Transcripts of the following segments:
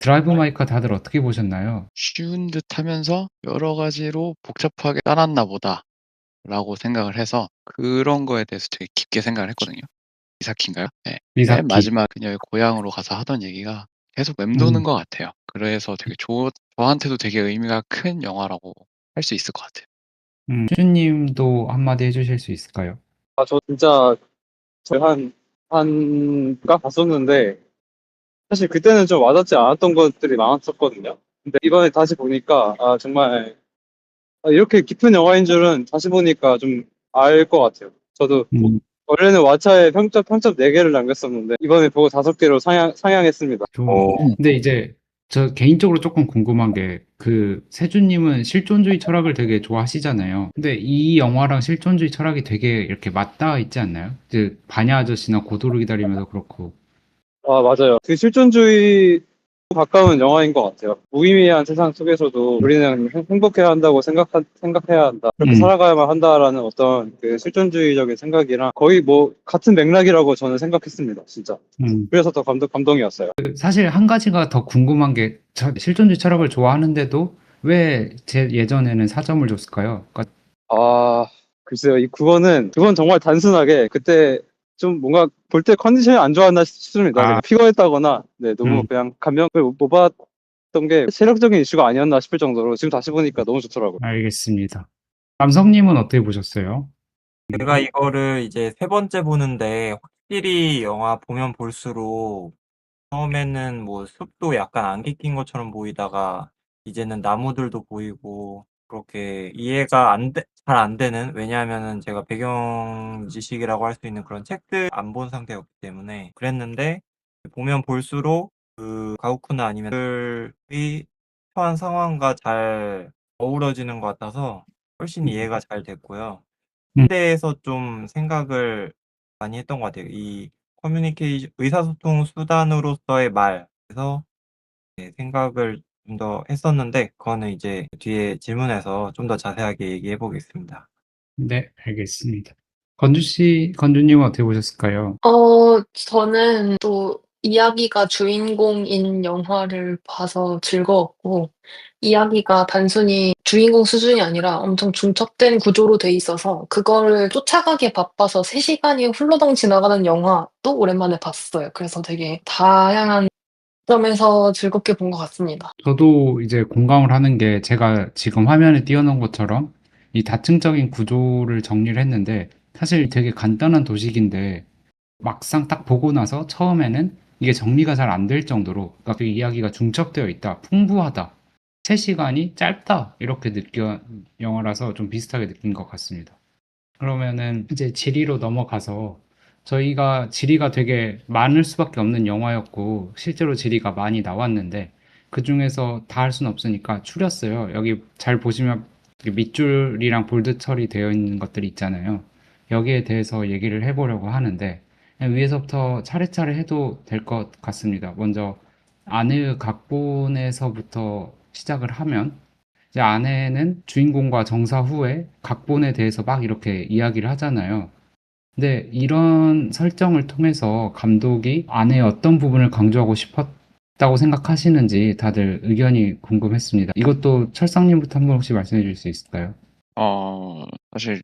드라이브 마이 카 다들 어떻게 보셨나요? 쉬운 듯하면서 '여러 가지로 복잡하게 짜놨나 보다.'라고 생각을 해서 그런 거에 대해서 되게 깊게 생각을 했거든요. 미사키인가요? 네. 맨 미사키. 마지막 그녀의 고향으로 가서 하던 얘기가 계속 맴도는 음. 것 같아요. 그래서 되게 저한테도 되게 의미가 큰 영화라고 할 수 있을 것 같아요. 슈님도 한마디 해주실 수 있을까요? 저 진짜 저희 한가 봤었는데 사실 그때는 좀 와닿지 않았던 것들이 많았었거든요. 근데 이번에 다시 보니까 정말 이렇게 깊은 영화인 줄은 다시 보니까 좀 알 것 같아요. 저도 음. 원래는 왓챠에 평점 4개를 남겼었는데 이번에 보고 5개로 상향했습니다. 근데 이제 저 개인적으로 조금 궁금한 게 그 세준님은 실존주의 철학을 되게 좋아하시잖아요. 근데 이 영화랑 실존주의 철학이 되게 이렇게 맞닿아 있지 않나요? 그 바냐 아저씨나 고도를 기다리면서 그렇고. 맞아요. 그 실존주의 가까운 영화인 것 같아요. 무의미한 세상 속에서도 우리는 행복해야 한다고 생각해야 한다. 그렇게 음. 살아가야만 한다라는 어떤 그 실존주의적인 생각이랑 거의 뭐 같은 맥락이라고 저는 생각했습니다. 진짜. 음. 그래서 더 감동이었어요. 사실 한 가지가 더 궁금한 게 실존주의 철학을 좋아하는데도 왜 제 예전에는 4점을 줬을까요? 그러니까 아, 글쎄요. 그건 정말 단순하게 그때 좀 뭔가 볼 때 컨디션이 안 좋았나 싶습니다. 그냥 피곤했다거나, 네, 너무 음, 그냥 감명을 못 받았던 게 체력적인 이슈가 아니었나 싶을 정도로 지금 다시 보니까 너무 좋더라고요. 알겠습니다. 남성님은 어떻게 보셨어요? 제가 이거를 이제 세 번째 보는데 확실히 영화 보면 볼수록 처음에는 뭐 숲도 약간 안개 낀 것처럼 보이다가 이제는 나무들도 보이고 그렇게 이해가 잘 안 되는, 왜냐하면은 제가 배경 지식이라고 할 수 있는 그런 책들 안 본 상태였기 때문에 그랬는데, 보면 볼수록 그 가오쿠나 아니면 들이 처한 상황과 잘 어우러지는 것 같아서 훨씬 이해가 잘 됐고요. 음, 대해서 좀 생각을 많이 했던 것 같아요. 이 커뮤니케이션 의사소통 수단으로서의 말에서 생각을 좀 더 했었는데, 그거는 이제 뒤에 질문에서 좀 더 자세하게 얘기해 보겠습니다. 네, 알겠습니다. 건주님은 어떻게 보셨을까요? 저는 또 이야기가 주인공인 영화를 봐서 즐거웠고, 이야기가 단순히 주인공 수준이 아니라 엄청 중첩된 구조로 돼 있어서 그거를 쫓아가기에 바빠서 3시간이 훌러덩 지나가는 영화도 오랜만에 봤어요. 그래서 되게 다양한 점에서 즐겁게 본 것 같습니다. 저도 이제 공감을 하는 게 제가 지금 화면에 띄워놓은 것처럼 이 다층적인 구조를 정리를 했는데 사실 되게 간단한 도식인데 막상 딱 보고 나서 처음에는 이게 정리가 잘 안 될 정도로 그러니까 그 이야기가 중첩되어 있다, 풍부하다, 3시간이 짧다 이렇게 영화라서 좀 비슷하게 느낀 것 같습니다. 그러면은 이제 지리로 넘어가서 저희가 지리가 되게 많을 수밖에 없는 영화였고 실제로 지리가 많이 나왔는데 그 중에서 다 할 수는 없으니까 추렸어요. 여기 잘 보시면 밑줄이랑 볼드 처리되어 있는 것들이 있잖아요. 여기에 대해서 얘기를 해보려고 하는데 그냥 위에서부터 차례차례 해도 될 것 같습니다. 먼저 아내의 각본에서부터 시작을 하면 이제 아내는 주인공과 정사 후에 각본에 대해서 막 이렇게 이야기를 하잖아요. 근데 이런 설정을 통해서 감독이 아내의 어떤 부분을 강조하고 싶었다고 생각하시는지 다들 의견이 궁금했습니다. 이것도 철상님부터 한번 혹시 말씀해 주실 수 있을까요? 사실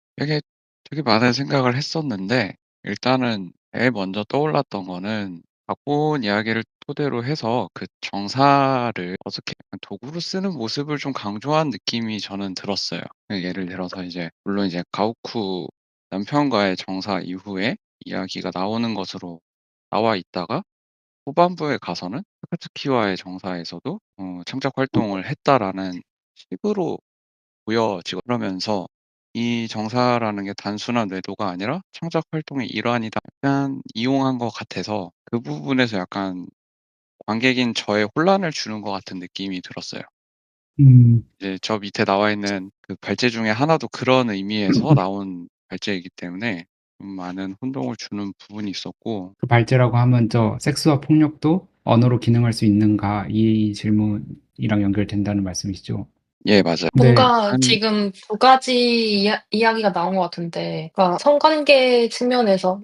되게 많은 생각을 했었는데 일단은 제일 먼저 떠올랐던 거는 각본 이야기를 토대로 해서 그 정사를 어떻게 약간 도구로 쓰는 모습을 좀 강조한 느낌이 저는 들었어요. 예를 들어서 이제 물론 이제 가오쿠 남편과의 정사 이후에 이야기가 나오는 것으로 나와 있다가 후반부에 가서는 타카츠키와의 정사에서도 창작 활동을 했다라는 식으로 보여지고, 그러면서 이 정사라는 게 단순한 외도가 아니라 창작 활동의 일환이다, 약간 이용한 것 같아서 그 부분에서 약간 관객인 저의 혼란을 주는 것 같은 느낌이 들었어요. 음, 이제 저 밑에 나와 있는 그 발제 중에 하나도 그런 의미에서 나온 발제이기 때문에 좀 많은 혼동을 주는 부분이 있었고. 그 발제라고 하면 저 섹스와 폭력도 언어로 기능할 수 있는가 이 질문이랑 연결된다는 말씀이시죠? 예, 맞아요. 네, 뭔가 지금 두 가지 이야기가 나온 것 같은데, 그러니까 성관계 측면에서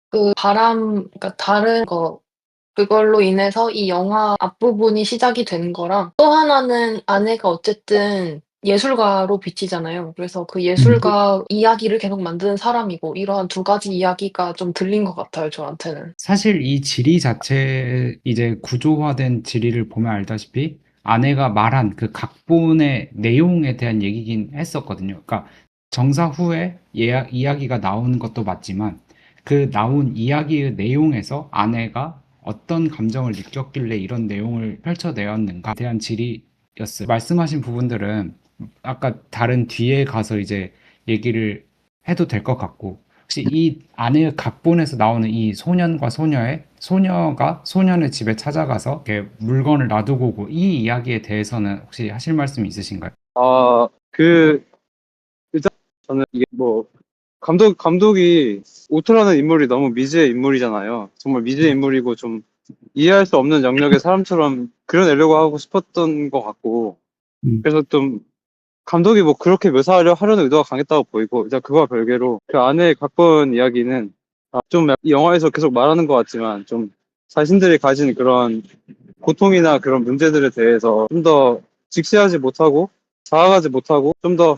그 그러니까 다른 거 그걸로 인해서 이 영화 앞부분이 시작이 되는 거랑 또 하나는 아내가 어쨌든 예술가로 비치잖아요. 그래서 그 음. 예술가 이야기를 계속 만드는 사람이고 이러한 두 가지 이야기가 좀 들린 것 같아요, 저한테는. 사실 이 지리 자체 이제 구조화된 지리를 보면 알다시피 아내가 말한 그 각본의 내용에 대한 얘기긴 했었거든요. 그러니까 정사 후에 이야기가 나오는 것도 맞지만 그 나온 이야기의 내용에서 아내가 어떤 감정을 느꼈길래 이런 내용을 펼쳐내었는가에 대한 지리였어요. 말씀하신 부분들은 아까 다른 뒤에 가서 이제 얘기를 해도 될 것 같고 혹시 이 안의 각본에서 나오는 이 소년과 소녀가 소년의 집에 찾아가서 이렇게 물건을 놔두고 오고 이 이야기에 대해서는 혹시 하실 말씀 있으신가요? 그 일단 저는 이게 뭐 감독이 오토라는 인물이 너무 미지의 인물이잖아요. 정말 미지의 인물이고 좀 이해할 수 없는 영역의 사람처럼 그려내려고 하고 싶었던 것 같고, 음, 그래서 좀 감독이 뭐 그렇게 하려는 의도가 강했다고 보이고, 일단 그거와 별개로 그 안에 각본 이야기는 좀 이 영화에서 계속 말하는 것 같지만 좀 자신들이 가진 그런 고통이나 그런 문제들에 대해서 좀 더 직시하지 못하고 자아가지 못하고 좀 더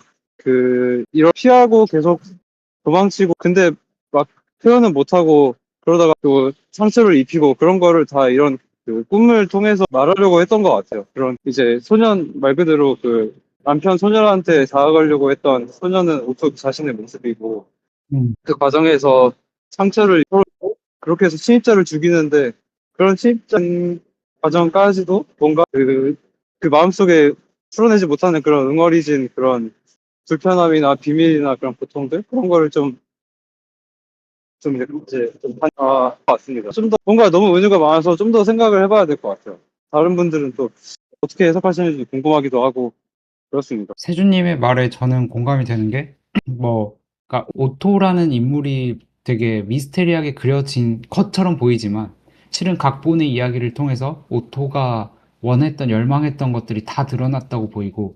이런 피하고 계속 도망치고 근데 막 표현은 못하고 그러다가 또 상처를 입히고 그런 거를 다 이런 꿈을 통해서 말하려고 했던 것 같아요. 그런 이제 소년 말 그대로 남편 소년한테 다가가려고 했던 소년은 오토 자신의 모습이고 음, 그 과정에서 상처를 입고 그렇게 해서 침입자를 죽이는데 그런 침입자 과정까지도 뭔가 그 마음속에 풀어내지 못하는 그런 응어리진 그런 불편함이나 비밀이나 그런 고통들 그런 거를 같습니다. 좀 더 뭔가 너무 은유가 많아서 좀 더 생각을 해봐야 될 것 같아요. 다른 분들은 또 어떻게 해석하시는지 궁금하기도 하고 그렇습니다. 세준님의 말에 저는 공감이 되는 게 뭐 그러니까 오토라는 인물이 되게 미스테리하게 그려진 것처럼 보이지만 실은 각본의 이야기를 통해서 오토가 원했던 열망했던 것들이 다 드러났다고 보이고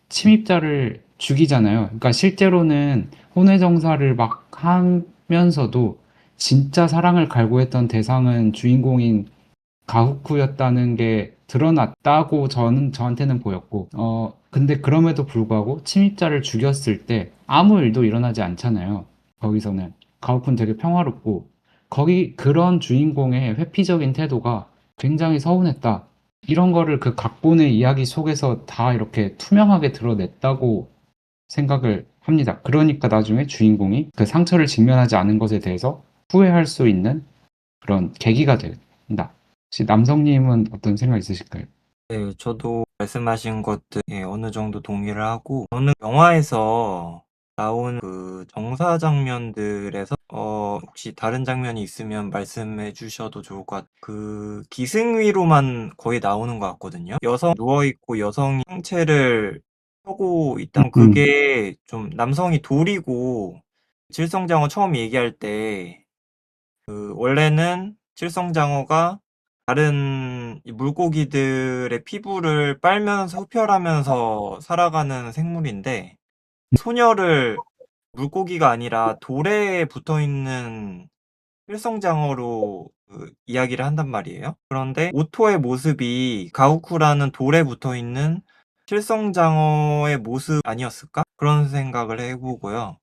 침입자를 죽이잖아요. 그러니까 실제로는 혼외정사를 막 하면서도 진짜 사랑을 갈구했던 대상은 주인공인 가후쿠였다는 게 드러났다고 저한테는 보였고, 근데 그럼에도 불구하고 침입자를 죽였을 때 아무 일도 일어나지 않잖아요. 거기서는. 가후쿠는 되게 평화롭고, 그런 주인공의 회피적인 태도가 굉장히 서운했다. 이런 거를 그 각본의 이야기 속에서 다 이렇게 투명하게 드러냈다고 생각을 합니다. 그러니까 나중에 주인공이 그 상처를 직면하지 않은 것에 대해서 후회할 수 있는 그런 계기가 된다. 혹시 남성님은 어떤 생각 있으실까요? 네, 저도 말씀하신 것들에 어느 정도 동의를 하고, 저는 영화에서 나온 그 정사 장면들에서, 혹시 다른 장면이 있으면 말씀해 주셔도 좋을 것 같아요. 그 기승위로만 거의 나오는 것 같거든요. 여성 누워있고 여성이 상체를 펴고 있다면 그게 좀 남성이 돌이고, 칠성장어 처음 얘기할 때, 원래는 칠성장어가 다른 이 물고기들의 피부를 빨면서 흡혈하면서 살아가는 생물인데 소녀를 물고기가 아니라 돌에 붙어 있는 칠성장어로 이야기를 한단 말이에요. 그런데 오토의 모습이 가우쿠라는 돌에 붙어 있는 칠성장어의 모습 아니었을까? 그런 생각을 해보고요.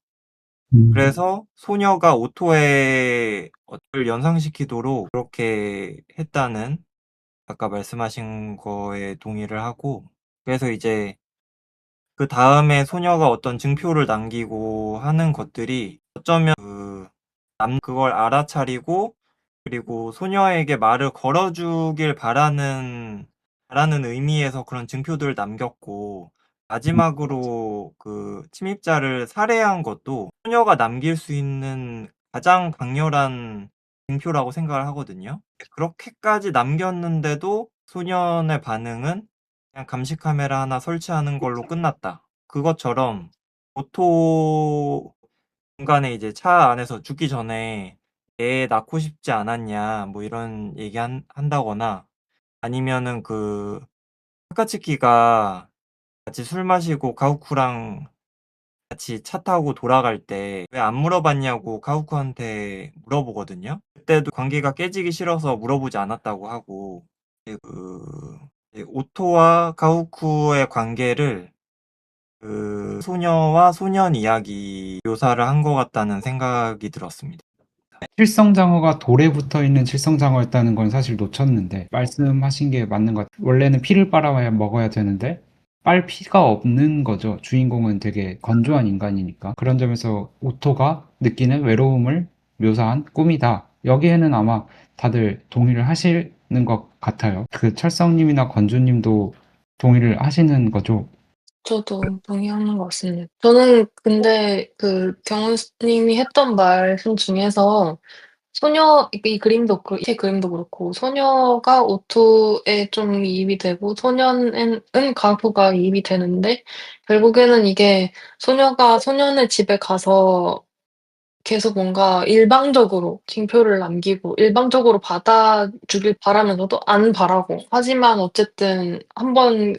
그래서 소녀가 오토의 를 연상시키도록 그렇게 했다는 아까 말씀하신 거에 동의를 하고 그래서 이제 그 다음에 소녀가 어떤 증표를 남기고 하는 것들이 어쩌면 그걸 알아차리고 그리고 소녀에게 말을 걸어주길 바라는 의미에서 그런 증표들을 남겼고 마지막으로 그 침입자를 살해한 것도 소녀가 남길 수 있는 가장 강렬한 증표라고 생각을 하거든요. 그렇게까지 남겼는데도 소년의 반응은 그냥 감시 카메라 하나 설치하는 걸로 끝났다. 그것처럼 오토 중간에 이제 차 안에서 죽기 전에 애 낳고 싶지 않았냐 뭐 이런 얘기 한다거나 아니면은 타카츠키가 같이 술 마시고 가후쿠랑 같이 차 타고 돌아갈 때 왜 안 물어봤냐고 가우쿠한테 물어보거든요. 그때도 관계가 깨지기 싫어서 물어보지 않았다고 하고, 이제 오토와 가우쿠의 관계를 소녀와 소년 이야기 묘사를 한 것 같다는 생각이 들었습니다. 칠성장어가 돌에 붙어 있는 칠성장어였다는 건 사실 놓쳤는데 말씀하신 게 맞는 것 같아요. 원래는 피를 빨아야 먹어야 되는데 빨 피가 없는 거죠. 주인공은 되게 건조한 인간이니까. 그런 점에서 오토가 느끼는 외로움을 묘사한 꿈이다. 여기에는 아마 다들 동의를 하시는 것 같아요. 그 철성님이나 건주님도 동의를 하시는 거죠. 저도 동의하는 것 같습니다. 저는 근데 그 경훈님이 했던 말씀 중에서 이 그림도 이 그림도 그렇고 소녀가 오토에 좀 이입이 되고 소년은 가부가 이입이 되는데 결국에는 이게 소녀가 소년의 집에 가서 계속 뭔가 일방적으로 징표를 남기고 일방적으로 받아주길 바라면서도 안 바라고 하지만 어쨌든 한번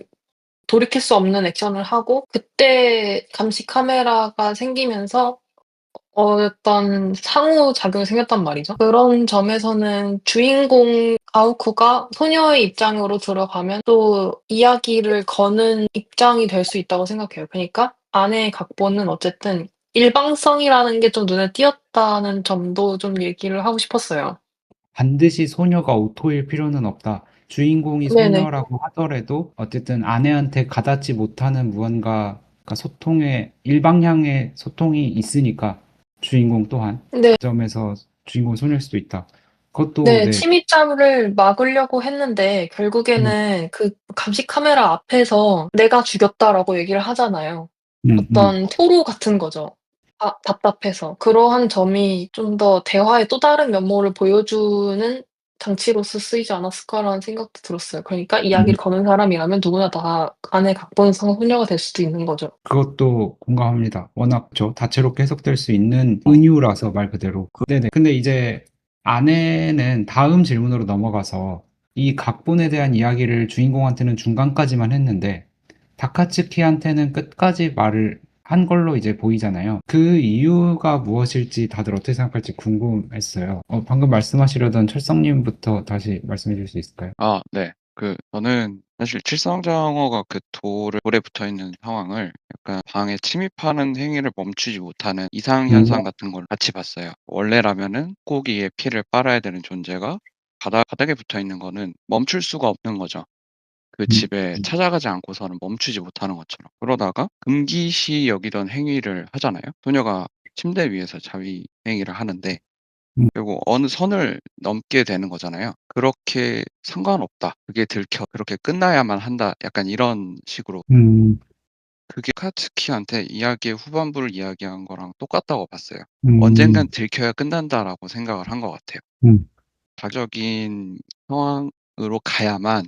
돌이킬 수 없는 액션을 하고 그때 감시 카메라가 생기면서 어떤 상호작용이 생겼단 말이죠. 그런 점에서는 주인공 아우쿠가 소녀의 입장으로 들어가면 또 이야기를 거는 입장이 될 수 있다고 생각해요. 그러니까 아내의 각본은 어쨌든 일방성이라는 게 좀 눈에 띄었다는 점도 좀 얘기를 하고 싶었어요. 반드시 소녀가 오토일 필요는 없다. 주인공이 네네. 소녀라고 하더라도 어쨌든 아내한테 가닿지 못하는 무언가, 그러니까 소통의 일방향의 소통이 있으니까 주인공 또한 네. 그 점에서 주인공 소녀일 수도 있다. 그것도 네. 네. 침입자를 막으려고 했는데 음, 결국에는 그 감시 카메라 앞에서 "내가 죽였다."라고 얘기를 하잖아요. 음, 음. 어떤 토로 같은 거죠. 답답해서. 그러한 점이 좀 더 대화의 또 다른 면모를 보여주는 장치로서 쓰이지 않았을까라는 생각도 들었어요. 그러니까 음. 이야기를 거는 사람이라면 누구나 다 아내 각본상 소녀가 될 수도 있는 거죠. 그것도 공감합니다. 워낙 다채롭게 해석될 수 있는 은유라서 말 그대로. 네네. 근데 이제 아내는 다음 질문으로 넘어가서 이 각본에 대한 이야기를 주인공한테는 중간까지만 했는데 다카츠키한테는 끝까지 말을 한 걸로 이제 보이잖아요. 그 이유가 무엇일지 다들 어떻게 생각할지 궁금했어요. 방금 말씀하시려던 철성님부터 다시 말씀해 주실 수 있을까요? 아, 네. 저는 사실 칠성장어가 그 돌에 붙어 있는 상황을 약간 방에 침입하는 행위를 멈추지 못하는 이상현상 같은 걸 같이 봤어요. 원래라면은 고기의 피를 빨아야 되는 존재가 바닥에 붙어 있는 거는 멈출 수가 없는 거죠. 그 음, 집에 찾아가지 않고서는 멈추지 못하는 것처럼. 그러다가 금기시 여기던 행위를 하잖아요. 소녀가 침대 위에서 자위 행위를 하는데 음, 결국 어느 선을 넘게 되는 거잖아요. 그렇게 "상관없다. 그게 들켜. 그렇게 끝나야만 한다." 약간 이런 식으로 음, 그게 카츠키한테 이야기의 후반부를 이야기한 거랑 똑같다고 봤어요. 음, '언젠간 들켜야 끝난다.'라고 생각을 한 것 같아요. 음, 자적인 상황으로 가야만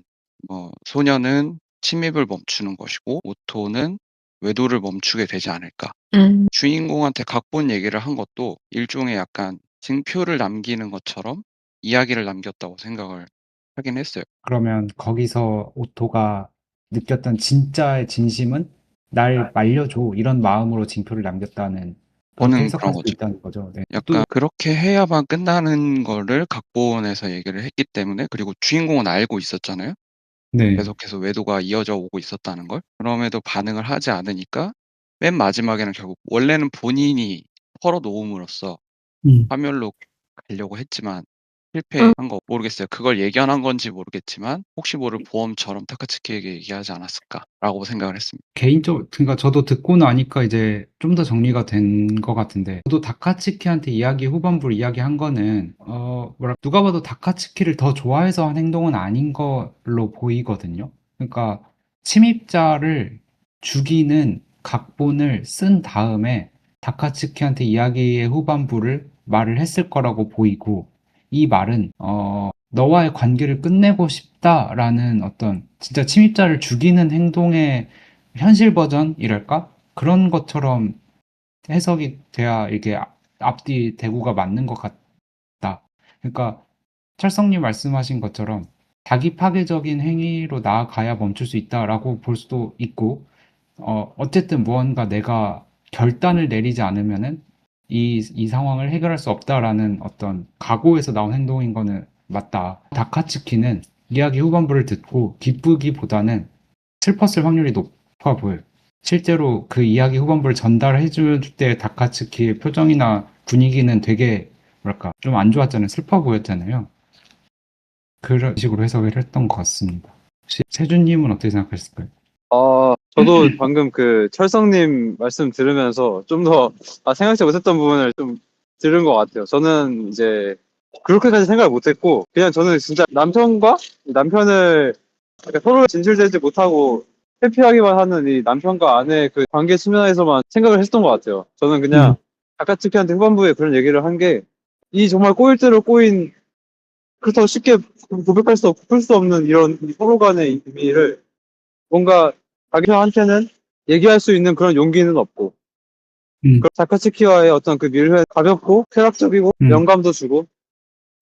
소녀는 침입을 멈추는 것이고 오토는 외도를 멈추게 되지 않을까. 음. 주인공한테 각본 얘기를 한 것도 일종의 약간 징표를 남기는 것처럼 이야기를 남겼다고 생각을 하긴 했어요. 그러면 거기서 오토가 느꼈던 진짜의 진심은 날 말려줘 이런 마음으로 징표를 남겼다는 그렇게 저는 그런 해석할 수도 거죠. 있다는 거죠. 네. 약간 또 그렇게 해야만 끝나는 거를 각본에서 얘기를 했기 때문에 그리고 주인공은 알고 있었잖아요. 네. 계속해서 외도가 이어져 오고 있었다는 걸. 그럼에도 반응을 하지 않으니까 맨 마지막에는 결국 원래는 본인이 털어 놓음으로써 음. 파멸로 가려고 했지만 음. 실패한 거 모르겠어요. 그걸 예견한 건지 모르겠지만 혹시 모를 보험처럼 타카츠키에게 얘기하지 않았을까라고 생각을 했습니다. 그러니까 저도 듣고 나니까 이제 좀 더 정리가 된 것 같은데 저도 다카츠키한테 이야기 후반부를 이야기한 거는 누가 봐도 다카츠키를 더 좋아해서 한 행동은 아닌 걸로 보이거든요. 그러니까 침입자를 죽이는 각본을 쓴 다음에 다카츠키한테 이야기의 후반부를 말을 했을 거라고 보이고 이 말은 너와의 관계를 끝내고 싶다라는 어떤 진짜 침입자를 죽이는 행동의 현실 버전이랄까? 그런 것처럼 해석이 돼야 이게 앞뒤 대구가 맞는 것 같다. 그러니까 철성님 말씀하신 것처럼 자기 파괴적인 행위로 나아가야 멈출 수 있다라고 볼 수도 있고, 어쨌든 무언가 내가 결단을 내리지 않으면은 이 상황을 해결할 수 없다라는 어떤 각오에서 나온 행동인 거는 맞다. 다카츠키는 이야기 후반부를 듣고 기쁘기보다는 슬펐을 확률이 높아 보여요. 실제로 그 이야기 후반부를 전달해 줄 때 다카츠키의 표정이나 분위기는 되게 뭐랄까 좀 안 좋았잖아요. 슬퍼 보였잖아요. 그런 식으로 해석을 했던 것 같습니다. 혹시 세준님은 어떻게 생각하셨을까요? 저도 방금 그 철성님 말씀 들으면서 좀 더, 생각지 못했던 부분을 좀 들은 것 같아요. 저는 이제 그렇게까지 생각을 못했고, 그냥 저는 진짜 남편을 그러니까 서로 진실되지 못하고 회피하기만 하는 이 남편과 아내의 그 관계 측면에서만 생각을 했던 것 같아요. 저는 그냥 아카츠키한테 후반부에 그런 얘기를 한 게, 이 정말 꼬일 대로 꼬인, 그렇다고 쉽게 풀 수 없는 이런 서로 간의 이 비밀을 뭔가 자기한테는 얘기할 수 있는 그런 용기는 없고, 음, 다카츠키와의 어떤 그 밀회 가볍고 쾌락적이고 음, 영감도 주고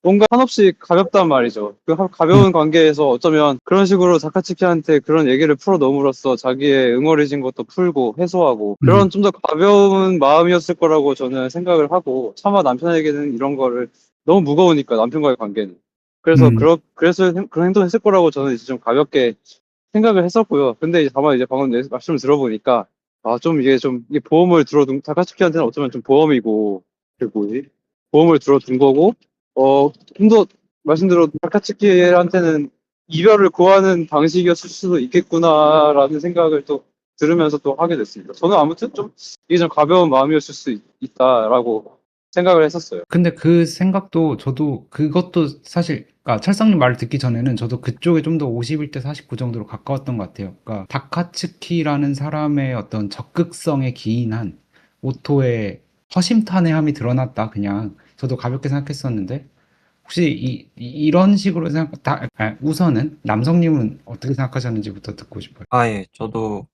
뭔가 한없이 가볍단 말이죠. 그 음, 가벼운 관계에서 어쩌면 그런 식으로 다카츠키한테 그런 얘기를 풀어놓음으로써 자기의 응어리진 것도 풀고 해소하고 음, 그런 좀 더 가벼운 마음이었을 거라고 저는 생각을 하고, 차마 남편에게는 이런 거를 너무 무거우니까 남편과의 관계는, 그래서 음, 그래서 그런 행동을 했을 거라고 저는 이제 좀 가볍게 생각을 했었고요. 근데 이제 다만 이제 방금 말씀을 들어보니까 좀 이게 보험을 들어둔 다카츠키한테는 어쩌면 좀 보험이고, 그 뭐지, 보험을 들어둔 거고, 좀 더 말씀대로 다카츠키한테는 이별을 구하는 방식이었을 수도 있겠구나라는 생각을 또 들으면서 또 하게 됐습니다. 저는 아무튼 좀 이게 좀 가벼운 마음이었을 수 있다라고 생각을 했었어요. 근데 그 생각도 저도 그것도 사실 그러니까 철상님 말을 듣기 전에는 저도 그쪽에 좀 더 51대 49 정도로 가까웠던 것 같아요. 그러니까 다카츠키라는 사람의 어떤 적극성에 기인한 오토의 허심탄회함이 드러났다. 그냥 저도 가볍게 생각했었는데 혹시 이런 식으로 우선은 남성님은 어떻게 생각하셨는지부터 듣고 싶어요. 예. 저도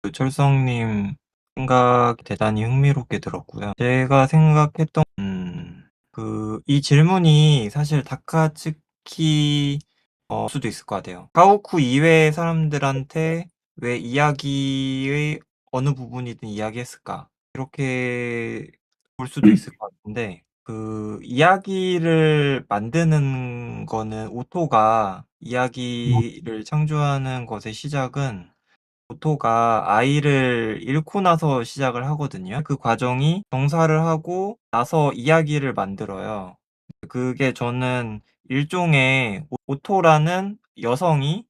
그 철성님 생각 대단히 흥미롭게 들었고요. 제가 생각했던 이 질문이 사실 다카츠키 수도 있을 것 같아요. 가오쿠 이외의 사람들한테 왜 이야기의 어느 부분이든 이야기했을까? 이렇게 볼 수도 있을 것 같은데, 그 이야기를 만드는 거는 오토가 이야기를 창조하는 것의 시작은 오토가 아이를 잃고 나서 시작을 하거든요. 그 과정이 정사를 하고 나서 이야기를 만들어요. 그게 저는 일종의 오토라는 여성이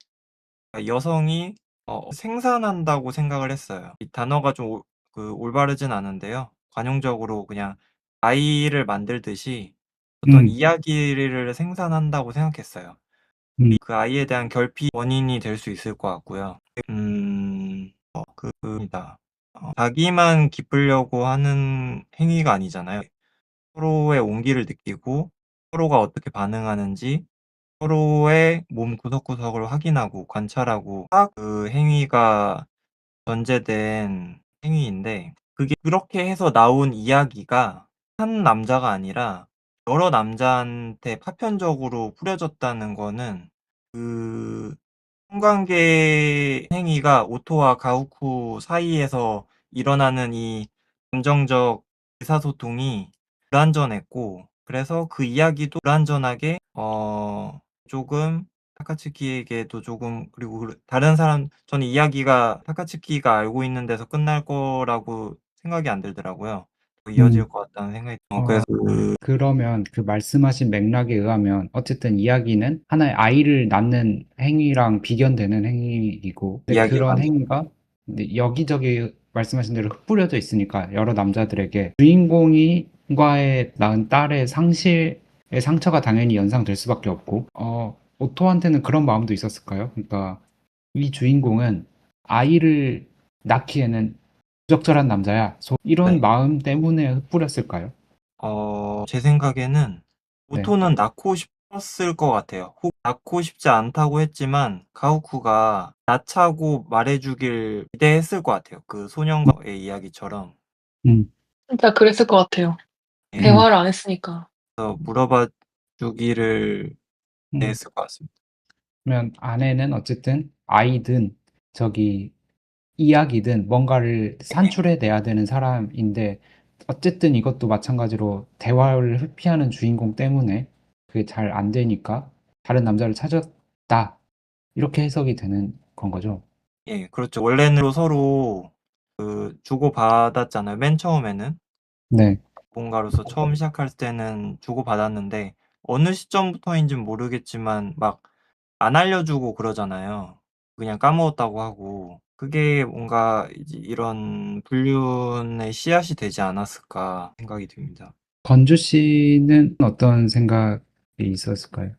생산한다고 생각을 했어요. 이 단어가 좀 올바르진 않은데요. 관용적으로 그냥 아이를 만들듯이 어떤 음, 이야기를 생산한다고 생각했어요. 그 아이에 대한 결핍 원인이 될 수 있을 것 같고요. 그입니다. 자기만 기쁘려고 하는 행위가 아니잖아요. 서로의 온기를 느끼고 서로가 어떻게 반응하는지 서로의 몸 구석구석을 확인하고 관찰하고 그 행위가 전제된 행위인데, 그게 그렇게 해서 나온 이야기가 한 남자가 아니라 여러 남자한테 파편적으로 뿌려졌다는 거는 그 성관계 행위가 오토와 가오쿠 사이에서 일어나는 이 감정적 의사소통이 불완전했고, 그래서 그 이야기도 불완전하게 조금 타카츠키에게도 조금, 그리고 다른 사람, 저는 이야기가 타카츠키가 알고 있는 데서 끝날 거라고 생각이 안 들더라고요. 더 이어질 음. 것 같다는 생각이 어, 그래서 그러면 그 말씀하신 맥락에 의하면 어쨌든 이야기는 하나의 아이를 낳는 행위랑 비견되는 행위이고, 근데 그런 이야기가 행위가 근데 여기저기 말씀하신 대로 흩뿌려져 있으니까 여러 남자들에게 주인공과의 낳은 딸의 상실의 상처가 당연히 연상될 수밖에 없고, 오토한테는 그런 마음도 있었을까요? 그러니까 이 주인공은 아이를 낳기에는 부적절한 남자야. 이런 네. 마음 때문에 흩뿌렸을까요? 제 생각에는 네. 오토는 낳고 싶었을 것 같아요. 혹 낳고 싶지 않다고 했지만 가오쿠가 낳자고 말해주길 기대했을 것 같아요. 그 소년과의 이야기처럼. 음, 진짜 그랬을 것 같아요. 예. 음, 대화를 안 했으니까. 그래서 물어봐 주기를 음. 기대했을 것 같습니다. 그러면 아내는 어쨌든 아이든 저기 이야기든 뭔가를 산출해내야 되는 사람인데 어쨌든 이것도 마찬가지로 대화를 회피하는 주인공 때문에 그게 잘 안 되니까 다른 남자를 찾았다. 이렇게 해석이 되는 건 거죠. 예, 그렇죠. 원래는 서로 그 주고받았잖아요. 맨 처음에는. 네. 뭔가로서 처음 시작할 때는 주고받았는데 어느 시점부터인지는 모르겠지만 막 안 알려주고 그러잖아요. 그냥 까먹었다고 하고. 그게 뭔가 이제 이런 불륜의 씨앗이 되지 않았을까 생각이 듭니다. 건주 씨는 어떤 생각이 있었을까요?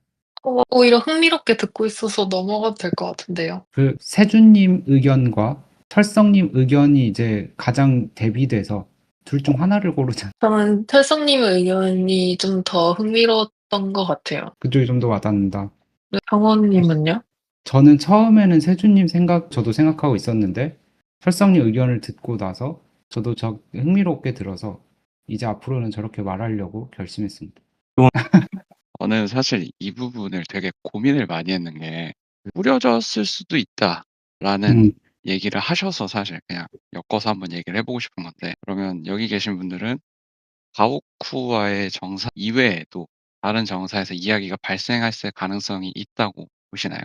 오히려 흥미롭게 듣고 있어서 넘어가도 될 것 같은데요. 그 세준님 의견과 철성님 의견이 이제 가장 대비돼서 둘 중 하나를 고르자. 저는 철성님의 의견이 좀 더 흥미로웠던 것 같아요. 그쪽이 좀 더 와닿는다. 병원님은요? 저는 처음에는 세준님 저도 생각하고 있었는데 철성님 의견을 듣고 나서 저도 흥미롭게 들어서 이제 앞으로는 저렇게 말하려고 결심했습니다. 저는 사실 이 부분을 되게 고민을 많이 했는 게 꾸려졌을 수도 있다라는 음, 얘기를 하셔서 사실 그냥 엮어서 한번 얘기를 해보고 싶은 건데 그러면 여기 계신 분들은 가오쿠와의 정사 이외에도 다른 정사에서 이야기가 발생할 가능성이 있다고 보시나요?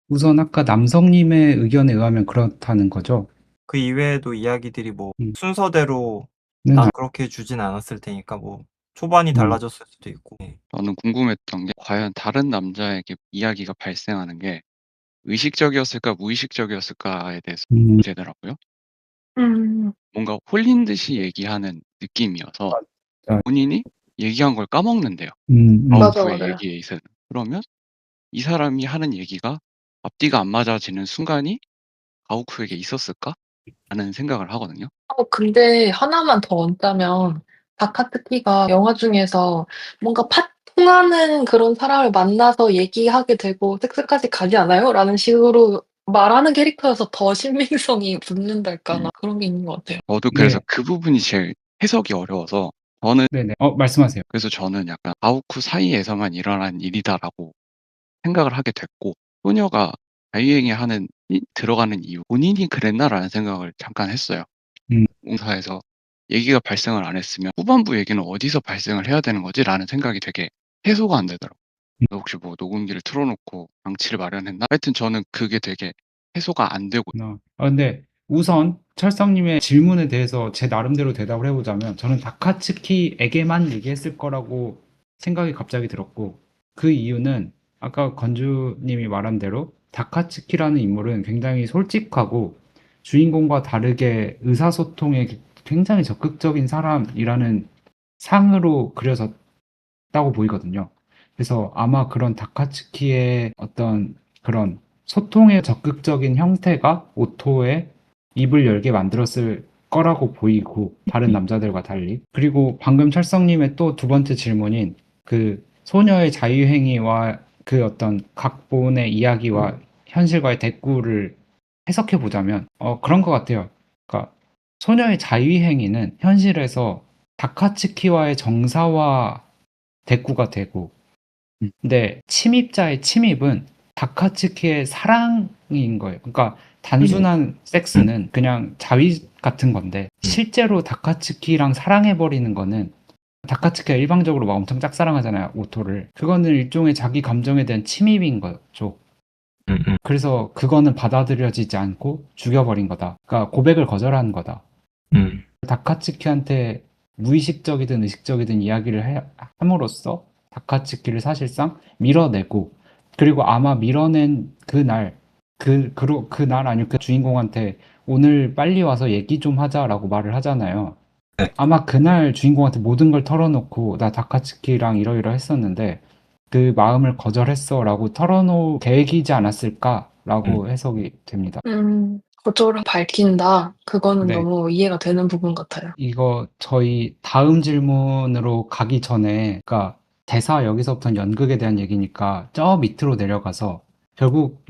우선 아까 남성님의 의견에 의하면 그렇다는 거죠. 그 이외에도 이야기들이 뭐 음, 순서대로 는 다 그렇게 주진 않았을 테니까 뭐 초반이 음, 달라졌을 수도 있고. 예. 저는 궁금했던 게 과연 다른 남자에게 이야기가 발생하는 게 의식적이었을까 무의식적이었을까에 대해서 음, 되더라고요. 음, 뭔가 홀린 듯이 얘기하는 느낌이어서 맞아. 본인이 얘기한 걸 까먹는데요. 음. 맞아, 가오쿠의 맞아요. 얘기에 있어서. 그러면 이 사람이 하는 얘기가 앞뒤가 안 맞아지는 순간이 가오쿠에게 있었을까? 라는 생각을 하거든요. 근데 하나만 더 얹자면 다카츠키가 영화 중에서 뭔가 통하는 그런 사람을 만나서 얘기하게 되고 섹스까지 가지 않아요? 라는 식으로 말하는 캐릭터여서 더 신빙성이 붙는달까나 그런 게 있는 것 같아요. 저도 그래서 네, 그 부분이 제일 해석이 어려워서 저는 네네. 말씀하세요. 그래서 저는 약간 가오쿠 사이에서만 일어난 일이다라고 생각을 하게 됐고 소녀가 자유행위 들어가는 이유 본인이 그랬나라는 생각을 잠깐 했어요. 음, 공사에서 얘기가 발생을 안 했으면 후반부 얘기는 어디서 발생을 해야 되는 거지라는 생각이 되게 해소가 안 되더라고요. 음, 혹시 뭐 녹음기를 틀어놓고 장치를 마련했나? 하여튼 저는 그게 되게 해소가 안 되고 근데 우선 철성님의 질문에 대해서 제 나름대로 대답을 해보자면 저는 다카츠키에게만 얘기했을 거라고 생각이 갑자기 들었고 그 이유는 아까 건주님이 말한 대로 다카츠키라는 인물은 굉장히 솔직하고 주인공과 다르게 의사소통에 굉장히 적극적인 사람이라는 상으로 그려졌다고 보이거든요. 그래서 아마 그런 다카츠키의 어떤 그런 소통의 적극적인 형태가 오토의 입을 열게 만들었을 거라고 보이고 다른 남자들과 달리. 그리고 방금 철성님의 또 두 번째 질문인 그 소녀의 자유행위와 그 어떤 각본의 이야기와 현실과의 대꾸를 해석해 보자면 그런 것 같아요. 그러니까 소녀의 자유행위는 현실에서 다카츠키와의 정사와 대꾸가 되고 근데 침입자의 침입은 다카츠키의 사랑인 거예요. 그러니까 단순한 섹스는 그냥 자위 같은 건데 실제로 다카츠키랑 사랑해버리는 거는 다카츠키가 일방적으로 막 엄청 짝사랑하잖아요, 오토를. 그거는 일종의 자기 감정에 대한 침입인 거죠. 그래서 그거는 받아들여지지 않고 죽여버린 거다. 그러니까 고백을 거절한 거다. 다카츠키한테 무의식적이든 의식적이든 이야기를 함으로써 다카츠키를 사실상 밀어내고 그리고 아마 밀어낸 그날 아니면 그 주인공한테 오늘 빨리 와서 얘기 좀 하자라고 말을 하잖아요. 네. 아마 그날 주인공한테 모든 걸 털어놓고 나 다카츠키랑 이러이러했었는데 그 마음을 거절했어라고 털어놓을 계획이지 않았을까라고 해석이 됩니다. 거절을 밝힌다. 그거는 네. 너무 이해가 되는 부분 같아요. 이거 저희 다음 질문으로 가기 전에, 그러니까 대사 여기서부터는 연극에 대한 얘기니까 저 밑으로 내려가서 결국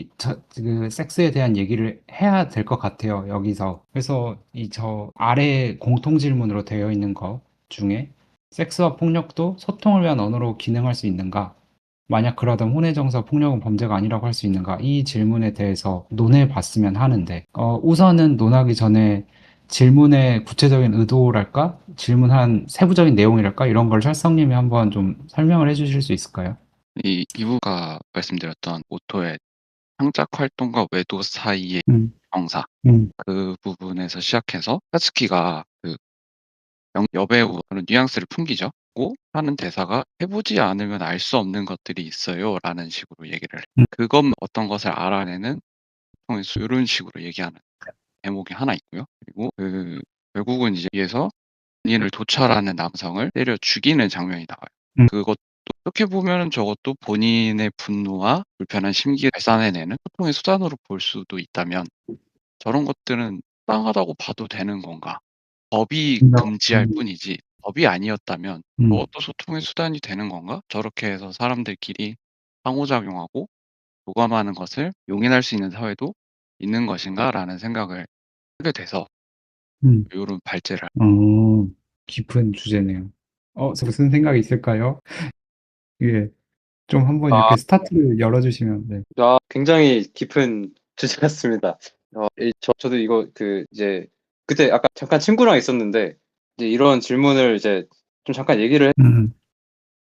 그 섹스에 대한 얘기를 해야 될 것 같아요, 여기서. 그래서 저 아래 공통 질문으로 되어 있는 거 중에 섹스와 폭력도 소통을 위한 언어로 기능할 수 있는가? 만약 그러다면 혼외정서 폭력은 범죄가 아니라고 할 수 있는가? 이 질문에 대해서 논해 봤으면 하는데, 우선은 논하기 전에 질문의 구체적인 의도랄까? 질문한 세부적인 내용이랄까? 이런 걸 철성님이 한번 좀 설명을 해주실 수 있을까요? 이 이부가 말씀드렸던 오토의 창작 활동과 외도 사이의 음, 정사, 음, 그 부분에서 시작해서 사츠키가 그 여배우는 뉘앙스를 풍기죠. 고 하는 대사가 "해 보지 않으면 알 수 없는 것들이 있어요."라는 식으로 얘기를 해요. 음, 그것 어떤 것을 알아내는 통해서 요런 식으로 얘기하는 대목이 하나 있고요. 그리고 결국은 이제 위에서 본인을 도찰하는 남성을 때려 죽이는 장면이 나와요. 음, 그것도 어떻게 보면은 저것도 본인의 분노와 불편한 심기를 발산해내는 소통의 수단으로 볼 수도 있다면, 저런 것들은 타당하다고 봐도 되는 건가? 법이 금지할 음, 뿐이지 법이 아니었다면 음, 저것도 소통의 수단이 되는 건가? 저렇게 해서 사람들끼리 상호작용하고 교감하는 것을 용인할 수 있는 사회도 있는 것인가라는 생각을 하게 돼서 음. 요런 발제를. 어, 깊은 주제네요. 무슨 생각이 있을까요? 예, 좀 한번 아, 이렇게 스타트를 열어주시면, 네. 굉장히 깊은 주제 같습니다. 저도 이거 이제 그때 아까 잠깐 친구랑 있었는데 이제 이런 질문을 이제 좀 잠깐 얘기를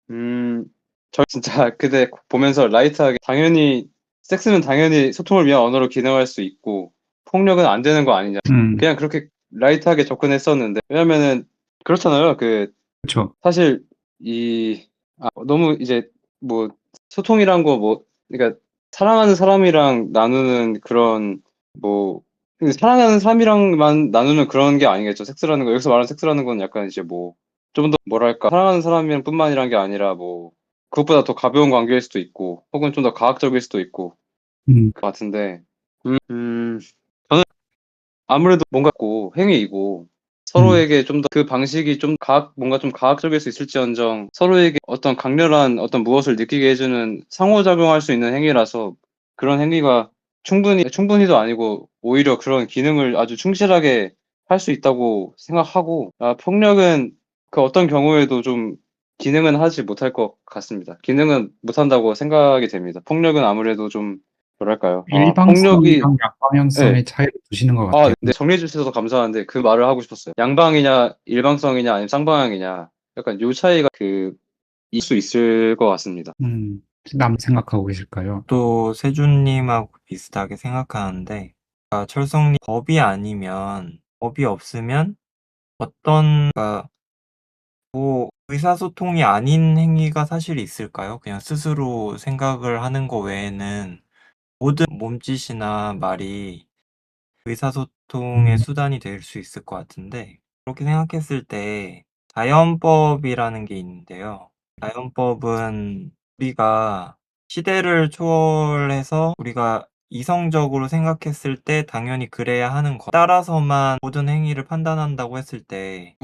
음, 저 진짜 그때 보면서 라이트하게 당연히 섹스는 당연히 소통을 위한 언어로 기능할 수 있고 폭력은 안 되는 거 아니냐. 음, 그냥 그렇게 라이트하게 접근했었는데 왜냐면은 그렇잖아요. 그쵸. 사실 너무 이제 뭐 소통이란 거 뭐 그러니까 사랑하는 사람이랑 나누는 그런 뭐 사랑하는 사람이랑만 나누는 그런 게 아니겠죠. 섹스라는 거 여기서 말하는 섹스라는 건 약간 이제 뭐 좀 더 뭐랄까 사랑하는 사람이랑 뿐만이란 게 아니라 뭐 그것보다 더 가벼운 관계일 수도 있고 혹은 좀 더 과학적일 수도 있고 음, 그 같은데 저는 아무래도 뭔가 고 행위이고 음, 서로에게 좀 더 그 방식이 좀 뭔가 좀 과학적일 수 있을지언정 서로에게 어떤 강렬한 어떤 무엇을 느끼게 해주는 상호작용할 수 있는 행위라서 그런 행위가 충분히도 아니고 오히려 그런 기능을 아주 충실하게 할 수 있다고 생각하고 폭력은 그 어떤 경우에도 좀 기능은 하지 못할 것 같습니다. 기능은 못한다고 생각이 됩니다. 폭력은 아무래도 좀 뭐랄까요? 폭력이 일방성이랑 예. 약방향성의 차이를 두시는 것 같아요. 네, 정리해 주셔서 감사한데 그 말을 하고 싶었어요. 양방이냐, 일방성이냐, 아니면 쌍방향이냐. 약간 요 차이가 있을 수 있을 것 같습니다. 남 생각하고 계실까요? 또 세준님하고 비슷하게 생각하는데, 철성님 법이 없으면 어떤, 뭐 의사소통이 아닌 행위가 사실 있을까요? 그냥 스스로 생각을 하는 거 외에는 모든 몸짓이나 말이 의사소통의 음, 수단이 될 수 있을 것 같은데, 그렇게 생각했을 때 자연법이라는 게 있는데요. 자연법은 우리가 시대를 초월해서 우리가 이성적으로 생각했을 때 당연히 그래야 하는 것 따라서만 모든 행위를 판단한다고 했을 때,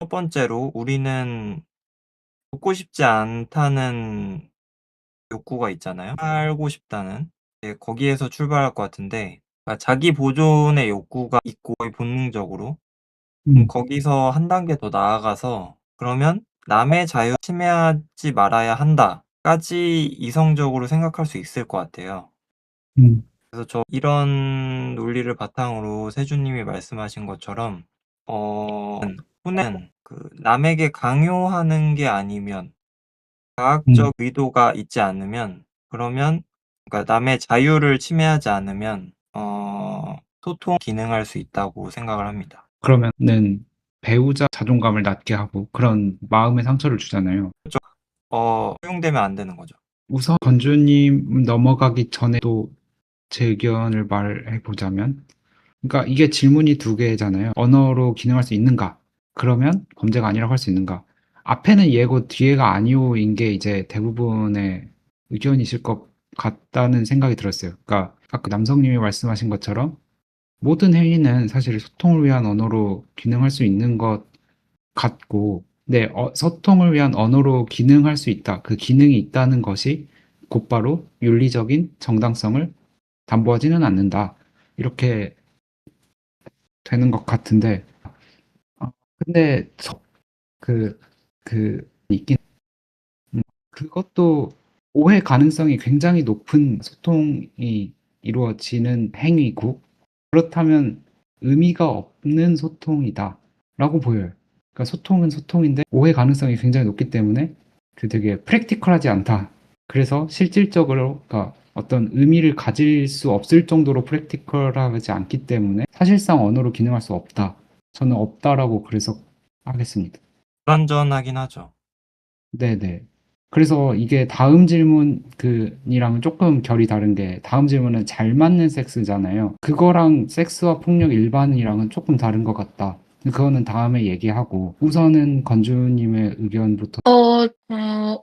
첫 번째로 우리는 죽고 싶지 않다는 욕구가 있잖아요. 살고 싶다는. 거기에서 출발할 것 같은데, 그러니까 자기 보존의 욕구가 있고 거의 본능적으로. 음, 거기서 한 단계 더 나아가서 그러면 남의 자유 침해하지 말아야 한다까지 이성적으로 생각할 수 있을 것 같아요. 음, 그래서 이런 논리를 바탕으로 세준님이 말씀하신 것처럼 혼은 남에게 강요하는 게 아니면 음. 과학적 의도가 있지 않으면, 그러면 그러니까 남의 자유를 침해하지 않으면 소통 기능할 수 있다고 생각을 합니다. 그러면은 배우자 자존감을 낮게 하고 그런 마음의 상처를 주잖아요. 허용되면 안 되는 거죠. 우선 건주님 넘어가기 전에도 제 의견을 말해 보자면, 그러니까 이게 질문이 두 개잖아요. 언어로 기능할 수 있는가? 그러면 범죄가 아니라고 할 수 있는가? 앞에는 예고 뒤에가 아니오인 게 이제 대부분의 의견이실 것 같다는 생각이 들었어요. 그러니까 아까 남성님이 말씀하신 것처럼 모든 행위는 사실 소통을 위한 언어로 기능할 수 있는 것 같고, 네, 소통을 위한 언어로 기능할 수 있다. 그 기능이 있다는 것이 곧바로 윤리적인 정당성을 담보하지는 않는다. 이렇게 되는 것 같은데, 근데 그 있긴, 그것도 오해 가능성이 굉장히 높은 소통이 이루어지는 행위고 그렇다면 의미가 없는 소통이다라고 보여요. 그러니까 소통은 소통인데 오해 가능성이 굉장히 높기 때문에 그 되게 프랙티컬하지 않다. 그래서 실질적으로 그러니까 어떤 의미를 가질 수 없을 정도로 프랙티컬하지 않기 때문에 사실상 언어로 기능할 수 없다. 저는 없다라고 그래서 하겠습니다. 불완전하긴 하죠. 네네. 그래서 이게 다음 질문 그이랑은 조금 결이 다른 게 다음 질문은 잘 맞는 섹스잖아요. 그거랑 섹스와 폭력 일반이랑은 조금 다른 것 같다. 그거는 다음에 얘기하고 우선은 건주님의 의견부터.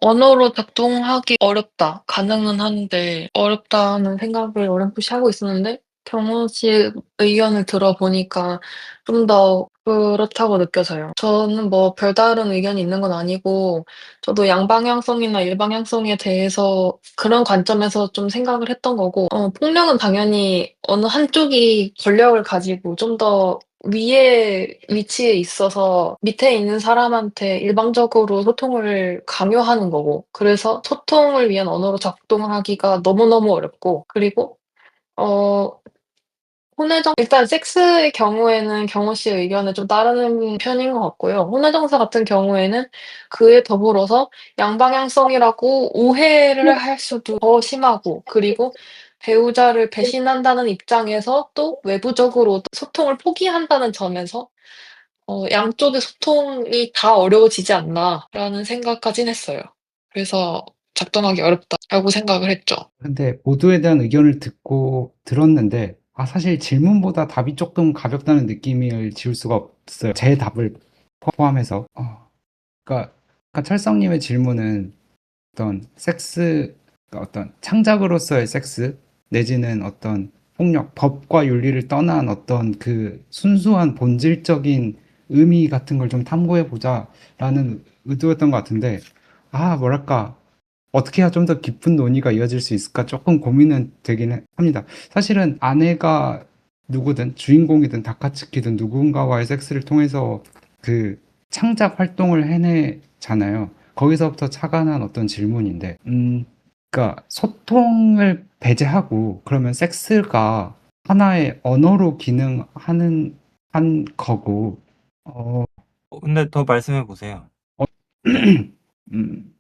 언어로 작동하기 어렵다. 가능은 한데 어렵다는 생각을 어렴풋이 하고 있었는데 경호 씨 의견을 들어보니까 좀 더 그렇다고 느껴져요. 저는 뭐 별다른 의견이 있는 건 아니고 저도 양방향성이나 일방향성에 대해서 그런 관점에서 좀 생각을 했던 거고 폭력은 당연히 어느 한쪽이 권력을 가지고 좀 더 위에 위치에 있어서 밑에 있는 사람한테 일방적으로 소통을 강요하는 거고 그래서 소통을 위한 언어로 작동하기가 너무너무 어렵고 그리고 어 혼외정 일단 섹스의 경우에는 경호 씨의 의견에 좀 따르는 편인 것 같고요. 혼외정사 같은 경우에는 그에 더불어서 양방향성이라고 오해를 할 수도 더 심하고 그리고 배우자를 배신한다는 입장에서 또 외부적으로 소통을 포기한다는 점에서 양쪽의 소통이 다 어려워지지 않나라는 생각까진 했어요. 그래서 '작동하기 어렵다.'라고 생각을 했죠. 근데 모두에 대한 의견을 듣고 들었는데 사실 질문보다 답이 조금 가볍다는 느낌을 지울 수가 없어요. 제 답을 포함해서. 그러니까 철성님의 질문은 어떤 섹스, 그러니까 어떤 창작으로서의 섹스 내지는 어떤 폭력, 법과 윤리를 떠난 어떤 그 순수한 본질적인 의미 같은 걸 좀 탐구해 보자라는 의도였던 것 같은데, 뭐랄까, 어떻게 해야 좀 더 깊은 논의가 이어질 수 있을까 조금 고민은 되긴 합니다. 사실은 아내가 누구든 주인공이든 다카츠키든 누군가와의 섹스를 통해서 그 창작 활동을 해내잖아요. 거기서부터 착안한 어떤 질문인데, 그러니까 소통을 배제하고 그러면 섹스가 하나의 언어로 기능하는 한 거고, 어, 근데 더 말씀해 보세요. 음,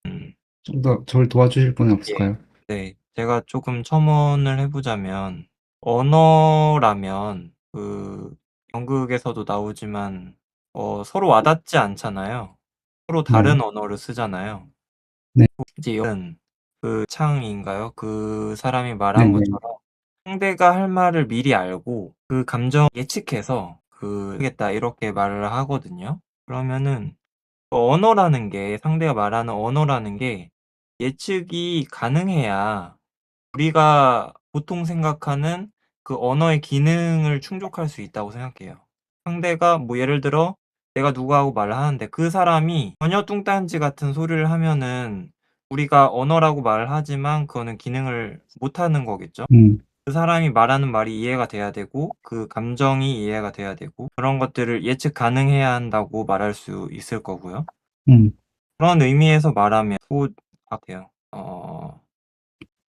음. 좀 더 저를 도와주실 분은 예. 없을까요? 네. 제가 조금 첨언을 해 보자면 언어라면 연극에서도 나오지만 서로 와닿지 않잖아요. 서로 네, 다른 언어를 쓰잖아요. 네, 이제 이런 창인가요? 그 사람이 네, 말한 네, 것처럼 상대가 할 말을 미리 알고 그 감정 예측해서 "하겠다." 이렇게 말을 하거든요. 그러면은 언어라는 게 상대가 말하는 언어라는 게 예측이 가능해야 우리가 보통 생각하는 그 언어의 기능을 충족할 수 있다고 생각해요. 상대가 뭐 예를 들어 내가 누구하고 말을 하는데 그 사람이 전혀 뚱딴지 같은 소리를 하면은 우리가 언어라고 말을 하지만 그거는 기능을 못하는 거겠죠. 음, 그 사람이 말하는 말이 이해가 돼야 되고 그 감정이 이해가 돼야 되고 그런 것들을 예측 가능해야 한다고 말할 수 있을 거고요. 음, 그런 의미에서 말하면 같아요.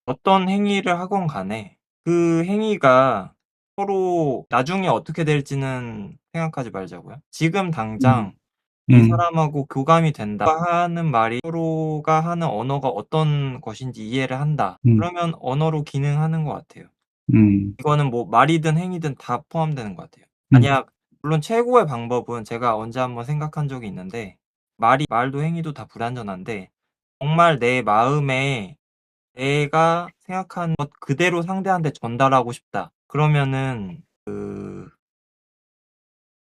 어떤 행위를 하건 간에 그 행위가 서로 나중에 어떻게 될지는 생각하지 말자고요. 지금 음, 당장 이 음, 사람하고 교감이 된다 하는 말이 서로가 하는 언어가 어떤 것인지 이해를 한다. 음, 그러면 언어로 기능하는 것 같아요. 음, 이거는 뭐 말이든 행위든 다 포함되는 것 같아요. 음, 만약 물론 최고의 방법은 제가 언제 한번 생각한 적이 있는데 말도 행위도 다 불완전한데 정말 내 마음에 내가 생각하는 것 그대로 상대한테 전달하고 싶다. 그러면은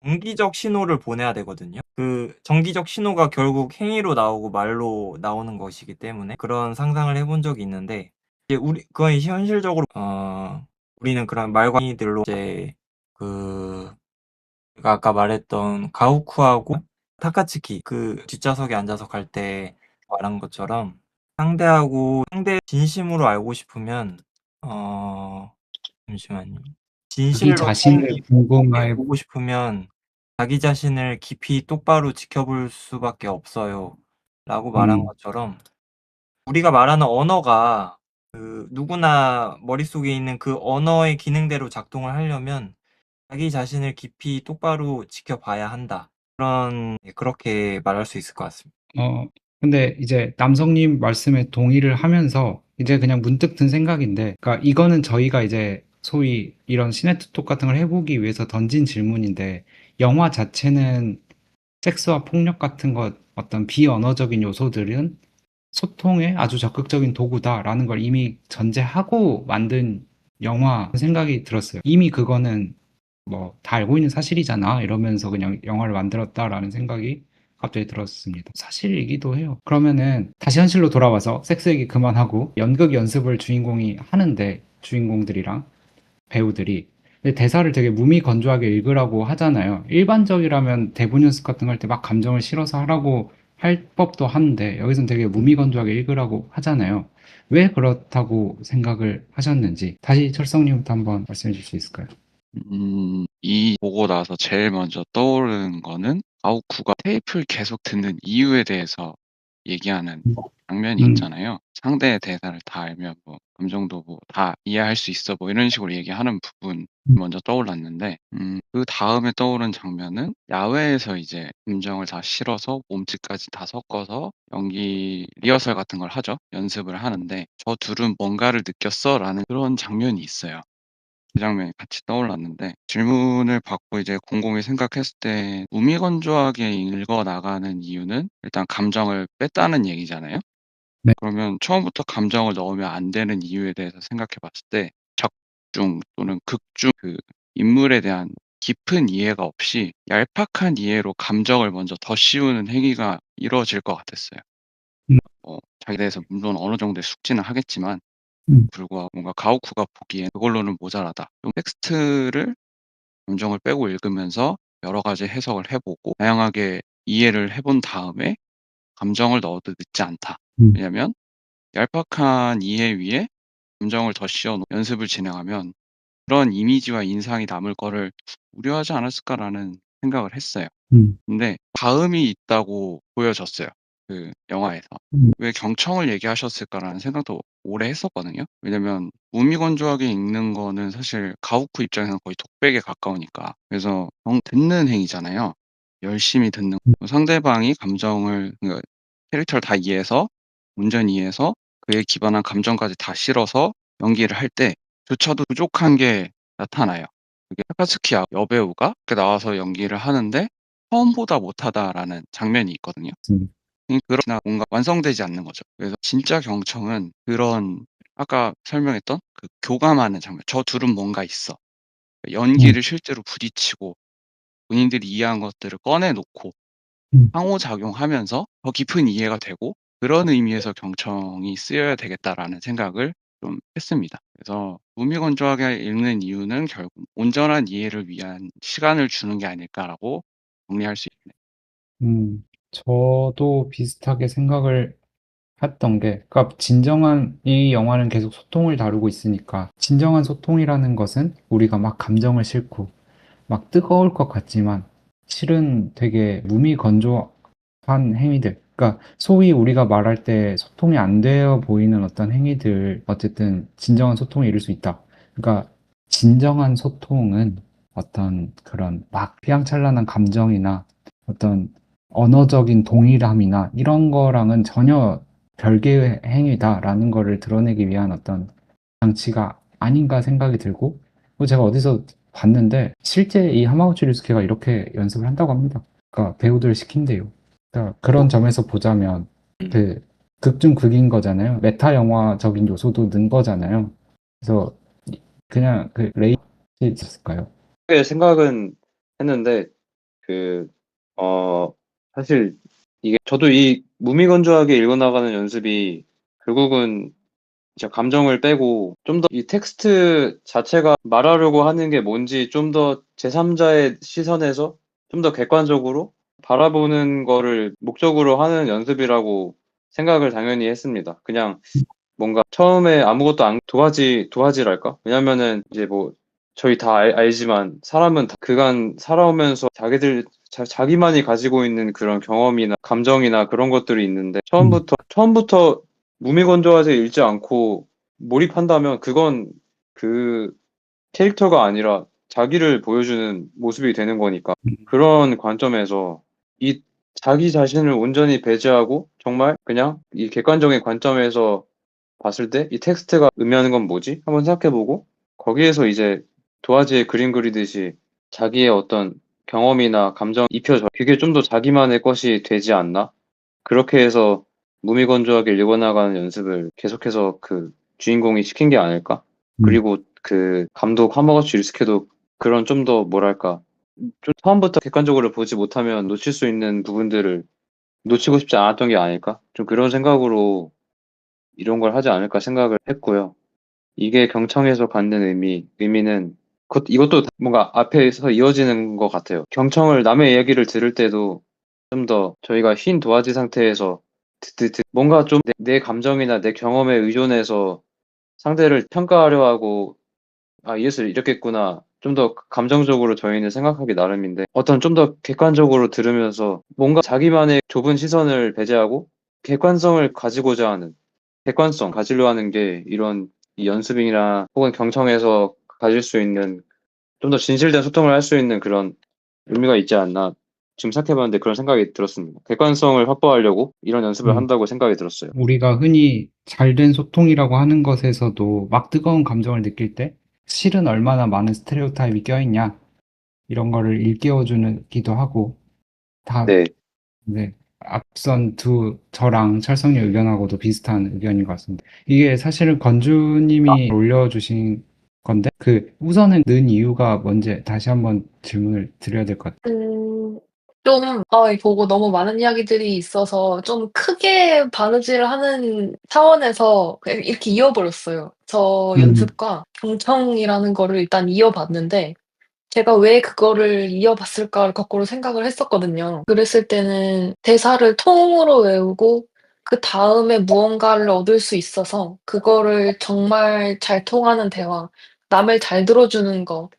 정기적 신호를 보내야 되거든요. 그 정기적 신호가 결국 행위로 나오고 말로 나오는 것이기 때문에 그런 상상을 해본 적이 있는데 이제 그건 현실적으로 우리는 그런 말과 행위들로 이제 그 제가 아까 말했던 가오쿠하고 타카츠키 그 뒷좌석에 앉아서 갈 때 말한 것처럼 상대 진심으로 알고 싶으면 잠시만요. 자기 진실로 자신을 예 궁금해. 보고 싶으면 자기 자신을 깊이 똑바로 지켜볼 수밖에 없어요. 라고 말한 음, 것처럼 우리가 말하는 언어가 누구나 머릿속에 있는 그 언어의 기능대로 작동을 하려면 자기 자신을 깊이 똑바로 지켜봐야 한다. 그렇게 말할 수 있을 것 같습니다. 근데 이제 남성님 말씀에 동의를 하면서 이제 그냥 문득 든 생각인데, 그러니까 이거는 저희가 이제 소위 이런 시네트톡 같은 걸 해보기 위해서 던진 질문인데, 영화 자체는 섹스와 폭력 같은 것, 어떤 비언어적인 요소들은 소통의 아주 적극적인 도구다라는 걸 이미 전제하고 만든 영화 생각이 들었어요. 이미 그거는 뭐 다 알고 있는 사실이잖아 이러면서 그냥 영화를 만들었다라는 생각이 갑자기 들었습니다. 사실이기도 해요. 그러면은 다시 현실로 돌아와서 섹스 얘기 그만하고 연극 연습을 주인공이 하는데 주인공들이랑 배우들이 근데 대사를 되게 무미건조하게 읽으라고 하잖아요. 일반적이라면 대본 연습 같은 거 할 때 막 감정을 실어서 하라고 할 법도 한데 여기선 되게 무미건조하게 읽으라고 하잖아요. 왜 그렇다고 생각을 하셨는지 다시 철성님부터 한번 말씀해 주실 수 있을까요? 이 보고 나서 제일 먼저 떠오르는 거는 아우쿠가 테이프를 계속 듣는 이유에 대해서 얘기하는 장면이 음, 있잖아요. 상대의 대사를 다 알면 뭐 감정도 뭐 다 이해할 수 있어 뭐 이런 식으로 얘기하는 부분이 먼저 떠올랐는데 그 다음에 떠오른 장면은 야외에서 이제 감정을 다 실어서 몸짓까지 다 섞어서 연기 리허설 같은 걸 하죠. 연습을 하는데 저 둘은 뭔가를 느꼈어라는 그런 장면이 있어요. 그 장면이 같이 떠올랐는데 질문을 받고 이제 곰곰이 생각했을 때 무미건조하게 읽어 나가는 이유는 일단 감정을 뺐다는 얘기잖아요. 네. 그러면 처음부터 감정을 넣으면 안 되는 이유에 대해서 생각해 봤을 때 적중 또는 극중 그 인물에 대한 깊은 이해가 없이 얄팍한 이해로 감정을 먼저 덧씌우는 행위가 이루어질 것 같았어요. 음, 자기에 대해서 물론 어느 정도의 숙지는 하겠지만 음, 불구하고 뭔가 가오쿠가 보기엔 그걸로는 모자라다. 좀 텍스트를 감정을 빼고 읽으면서 여러 가지 해석을 해보고 다양하게 이해를 해본 다음에 감정을 넣어도 늦지 않다. 음, 왜냐면 얄팍한 이해 위에 감정을 더 씌워 연습을 진행하면 그런 이미지와 인상이 남을 거를 우려하지 않았을까라는 생각을 했어요. 음, 근데 다음이 있다고 보여졌어요. 그 영화에서. 음, 왜 경청을 얘기하셨을까라는 생각도 오래 했었거든요. 왜냐면 무미건조하게 읽는 거는 사실 가오쿠 입장에서는 거의 독백에 가까우니까. 그래서 듣는 행위잖아요. 열심히 듣는 상대방이 감정을 그러니까 캐릭터를 다 이해해서 온전히 이해해서 그에 기반한 감정까지 다 실어서 연기를 할 때조차도 부족한 게 나타나요. 그게 타카츠키 여배우가 이렇게 나와서 연기를 하는데 처음보다 못하다라는 장면이 있거든요. 음, 그러나 뭔가 완성되지 않는 거죠. 그래서 진짜 경청은 그런 아까 설명했던 그 교감하는 장면. 저 둘은 뭔가 있어. 음, 연기를 실제로 부딪히고 본인들이 이해한 것들을 꺼내 놓고 음, 상호작용하면서 더 깊은 이해가 되고 그런 의미에서 경청이 쓰여야 되겠다라는 생각을 좀 했습니다. 그래서 무미건조하게 읽는 이유는 결국 온전한 이해를 위한 시간을 주는 게 아닐까라고 정리할 수 있네요. 저도 비슷하게 생각을 했던 게, 그러니까 진정한 이 영화는 계속 소통을 다루고 있으니까 진정한 소통이라는 것은 우리가 막 감정을 싣고 막 뜨거울 것 같지만 실은 되게 무미건조한 행위들. 그러니까 소위 우리가 말할 때 소통이 안 되어 보이는 어떤 행위들, 어쨌든 진정한 소통에 이를 수 있다. 그러니까 진정한 소통은 어떤 그런 막 휘황찬란한 감정이나 어떤 언어적인 동일함이나 이런 거랑은 전혀 별개의 행위다라는 거를 드러내기 위한 어떤 장치가 아닌가 생각이 들고, 제가 어디서 봤는데 실제 이 하마구치 류스케가 이렇게 연습을 한다고 합니다. 그러니까 배우들 시킨대요. 그러니까 그런 점에서 보자면 그 극중 극인 거잖아요. 메타 영화적인 요소도 넣은 거잖아요. 그래서 그냥 그 레이 있었을까요? 그렇게 생각은 했는데 그 어 사실 이게 저도 이 무미건조하게 읽어나가는 연습이 결국은 진짜 감정을 빼고 좀 더 이 텍스트 자체가 말하려고 하는 게 뭔지 좀 더 제3자의 시선에서 좀 더 객관적으로 바라보는 거를 목적으로 하는 연습이라고 생각을 당연히 했습니다. 그냥 뭔가 처음에 아무것도 안 도화지랄까? 왜냐면은 이제 뭐 저희 다 알지만 사람은 다 그간 살아오면서 자기만이 가지고 있는 그런 경험이나 감정이나 그런 것들이 있는데 처음부터 무미건조하게 읽지 않고 몰입한다면 그건 그 캐릭터가 아니라 자기를 보여주는 모습이 되는 거니까. 그런 관점에서 이 자기 자신을 온전히 배제하고 정말 그냥 이 객관적인 관점에서 봤을 때 이 텍스트가 의미하는 건 뭐지? 한번 생각해보고 거기에서 이제 도화지에 그림 그리듯이 자기의 어떤 경험이나 감정 입혀져. 그게 좀 더 자기만의 것이 되지 않나? 그렇게 해서 무미건조하게 읽어나가는 연습을 계속해서 그 주인공이 시킨 게 아닐까? 그리고 그 감독 하마가츠 유스케도 그런 좀 더 뭐랄까 좀 처음부터 객관적으로 보지 못하면 놓칠 수 있는 부분들을 놓치고 싶지 않았던 게 아닐까? 좀 그런 생각으로 이런 걸 하지 않을까 생각을 했고요. 이게 경청에서 갖는 의미는 이것도 뭔가 앞에서 이어지는 것 같아요. 경청을 남의 이야기를 들을 때도 좀 더 저희가 흰 도화지 상태에서 뭔가 좀 내 감정이나 내 경험에 의존해서 상대를 평가하려 하고 아, 이것을 이렇게 했구나. 좀 더 감정적으로 저희는 생각하기 나름인데 어떤 좀 더 객관적으로 들으면서 뭔가 자기만의 좁은 시선을 배제하고 객관성을 가지고자 하는 객관성 가지려 하는 게 이런 이 연습이나 혹은 경청에서 가질 수 있는 좀 더 진실된 소통을 할 수 있는 그런 의미가 있지 않나 지금 생각해봤는데 그런 생각이 들었습니다. 객관성을 확보하려고 이런 연습을 음. 한다고 생각이 들었어요. 우리가 흔히 잘된 소통이라고 하는 것에서도 막 뜨거운 감정을 느낄 때 실은 얼마나 많은 스테레오타입이 껴있냐 이런 거를 일깨워주기도 하고 다 네, 네, 앞선 저랑 철성님 의견하고도 비슷한 의견인 것 같습니다. 이게 사실은 건주님이 올려주신 건데 그 우선은 는 이유가 뭔지 다시 한번 질문을 드려야 될 것 같아요. 좀, 보고 너무 많은 이야기들이 있어서 좀 크게 바느질을 하는 차원에서 그냥 이렇게 이어버렸어요. 저 음, 연습과 경청이라는 거를 일단 이어봤는데, 제가 왜 그거를 이어봤을까를 거꾸로 생각을 했었거든요. 그랬을 때는 대사를 통으로 외우고, 그 다음에 무언가를 얻을 수 있어서, 그거를 정말 잘 통하는 대화, 남을 잘 들어주는 것,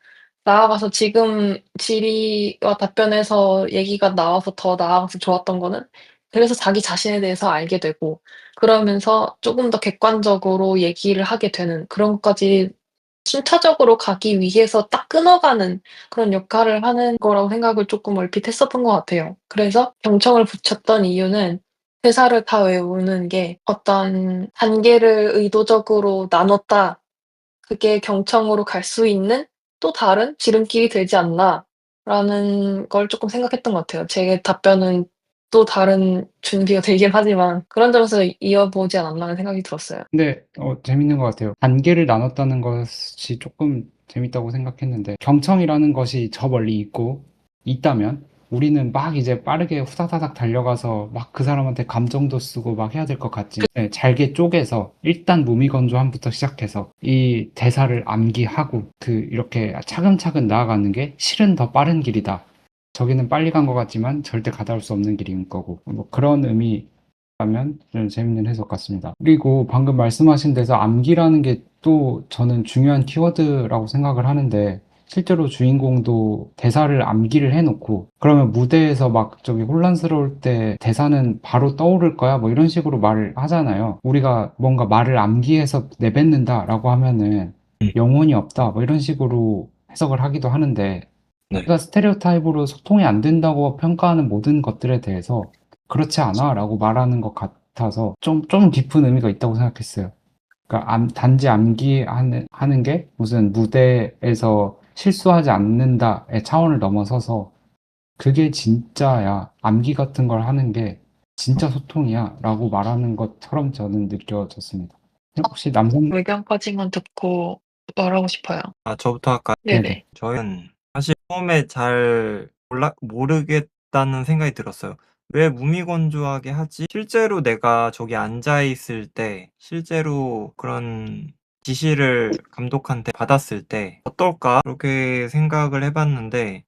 나아가서 지금 질의와 답변에서 얘기가 나와서 더 나아가서 좋았던 거는 그래서 자기 자신에 대해서 알게 되고 그러면서 쪼금 더 객관적으로 얘기를 하게 되는 그런 것까지 순차적으로 가기 위해서 딱 끊어가는 그런 역할을 하는 거라고 생각을 쪼끔 얼핏 했었던 것 같아요. 그래서 경청을 붙였던 이유는 대사를 다 외우는 게 어떤 단계를 의도적으로 나눴다. 그게 경청으로 갈 수 있는 또 다른 지름길이 되지 않나라는 걸 쪼끔 생각했던 것 같아요. 제 답변은 또 다른 준비가 되긴 하지만 그런 점에서 이어보지 않았나 하는 생각이 들었어요. 근데 재밌는 것 같아요. 단계를 나눴다는 것이 조금 재밌다고 생각했는데 경청이라는 것이 저 멀리 있다면 우리는 막 이제 빠르게 후다다닥 달려가서 막 그 사람한테 감정도 쓰고 막 해야 될 것 같지. 네, 잘게 쪼개서 일단 무미건조함부터 시작해서 이 대사를 암기하고 이렇게 차근차근 나아가는 게 실은 더 빠른 길이다. 저기는 빨리 간 것 같지만 절대 가다올 수 없는 길인 거고 뭐 그런 의미라면 좀 재밌는 해석 같습니다. 그리고 방금 말씀하신 데서 암기라는 게 또 저는 중요한 키워드라고 생각을 하는데 실제로 주인공도 대사를 암기를 해놓고 그러면 무대에서 막 저기 혼란스러울 때 대사는 바로 떠오를 거야 뭐 이런 식으로 말을 하잖아요. 우리가 뭔가 말을 암기해서 내뱉는다라고 하면은 영혼이 없다 뭐 이런 식으로 해석을 하기도 하는데 네. 우리가 스테레오타입으로 소통이 안 된다고 평가하는 모든 것들에 대해서 그렇지 않아라고 말하는 것 같아서 좀 깊은 의미가 있다고 생각했어요. 그러니까 단지 암기하는 게 무슨 무대에서 실수하지 않는다의 차원을 넘어서서 그게 진짜야. 암기 같은 걸 하는 게 진짜 소통이야. 라고 말하는 것처럼 저는 느껴졌습니다. 혹시 남성, 의견까지만 듣고 말하고 싶어요. 저부터 할까요? 네네. 네네. 저는 사실 처음에 잘 모르겠다는 생각이 들었어요. 왜 무미건조하게 하지? 실제로 내가 저기 앉아있을 때, 실제로 그런 지시를 감독한테 받았을 때 어떨까? 그렇게 생각을 해봤는데,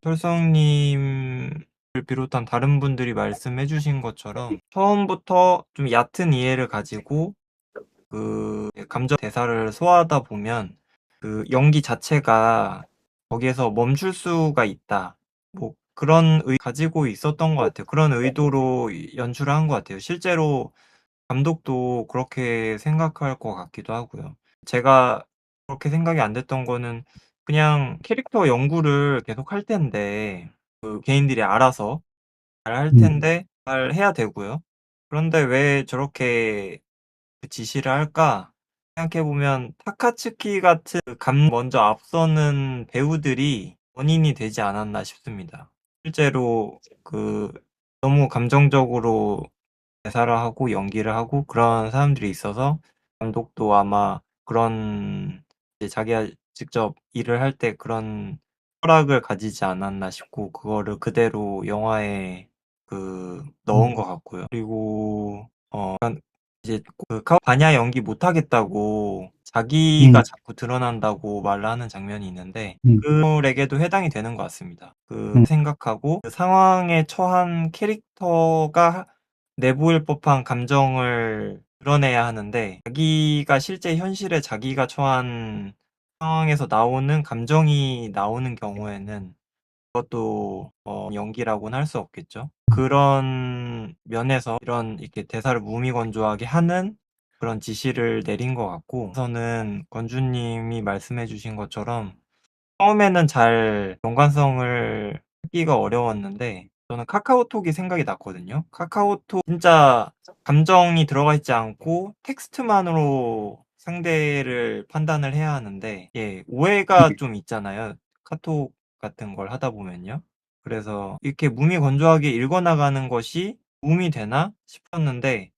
철성님을 비롯한 다른 분들이 말씀해주신 것처럼 처음부터 좀 얕은 이해를 가지고 감정 대사를 소화하다 보면 그 연기 자체가 거기에서 멈출 수가 있다. 뭐 그런 가지고 있었던 것 같아요. 그런 의도로 연출을 한 것 같아요. 실제로 감독도 그렇게 생각할 것 같기도 하고요. 제가 그렇게 생각이 안 됐던 거는 그냥 캐릭터 연구를 계속 할 텐데 그 개인들이 알아서 잘 할 텐데 잘 해야 되고요. 그런데 왜 저렇게 그 지시를 할까 생각해 보면 타카츠키 같은 먼저 앞서는 배우들이 원인이 되지 않았나 싶습니다. 실제로 너무 감정적으로 대사를 하고 연기를 하고 그런 사람들이 있어서 감독도 아마 그런 이제 자기가 직접 일을 할 때 그런 철학을 가지지 않았나 싶고 그거를 그대로 영화에 넣은 것 같고요. 그리고 이제 바냐 연기 못하겠다고 자기가 자꾸 드러난다고 말을 하는 장면이 있는데 그 인물에게도 해당이 되는 것 같습니다. 생각하고 그 상황에 처한 캐릭터가 내보일 법한 감정을 드러내야 하는데 자기가 실제 현실에 자기가 처한 상황에서 나오는 감정이 나오는 경우에는 그것도 연기라고는 할 수 없겠죠. 그런 면에서 이런 이렇게 대사를 무미건조하게 하는 그런 지시를 내린 것 같고 우선은 건주님이 말씀해 주신 것처럼 처음에는 잘 연관성을 찾기가 어려웠는데 저는 카카오톡이 생각이 났거든요. 카카오톡 진짜 감정이 들어가 있지 않고 텍스트만으로 상대를 판단을 해야 하는데 오해가 좀 있잖아요. 카톡 같은 걸 하다 보면요. 그래서 이렇게 무미건조하게 읽어나가는 것이 도움이 되나 싶었는데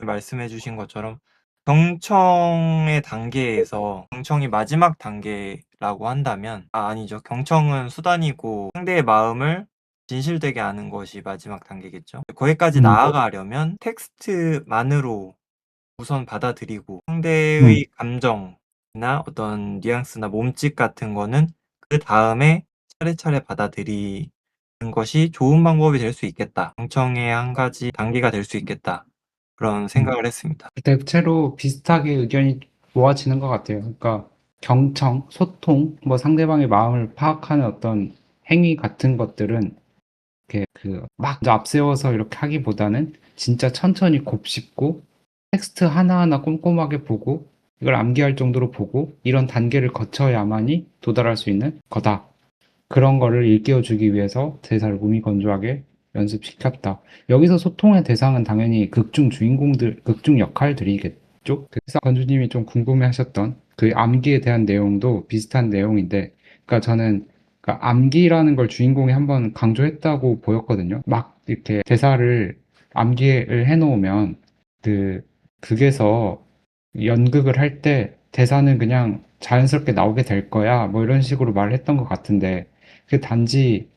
말씀해 주신 것처럼 경청의 단계에서 경청이 마지막 단계라고 한다면 아니죠. 경청은 수단이고 상대의 마음을 진실되게 아는 것이 마지막 단계겠죠. 거기까지 나아가려면 텍스트만으로 우선 받아들이고 상대의 감정이나 어떤 뉘앙스나 몸짓 같은 거는 그 다음에 차례차례 받아들이는 것이 좋은 방법이 될 수 있겠다. 경청의 한 가지 단계가 될 수 있겠다. 그런 생각을 했습니다. 대체로 비슷하게 의견이 모아지는 것 같아요. 그러니까 경청, 소통, 뭐 상대방의 마음을 파악하는 어떤 행위 같은 것들은 이렇게 막 먼저 앞세워서 이렇게 하기보다는 진짜 천천히 곱씹고 텍스트 하나하나 꼼꼼하게 보고 이걸 암기할 정도로 보고 이런 단계를 거쳐야만이 도달할 수 있는 거다. 그런 거를 일깨워주기 위해서 대사를 무미건조하게 연습시켰다. 여기서 소통의 대상은 당연히 극중 주인공들, 극중 역할들이겠죠? 그래서 건주님이 좀 궁금해하셨던 그 암기에 대한 내용도 비슷한 내용인데, 그러니까 저는 그러니까 암기라는 걸 주인공이 한번 강조했다고 보였거든요. 막 이렇게 대사를 암기를 해놓으면 극에서 연극을 할 때 대사는 그냥 자연스럽게 나오게 될 거야. 뭐 이런 식으로 말을 했던 것 같은데, 단지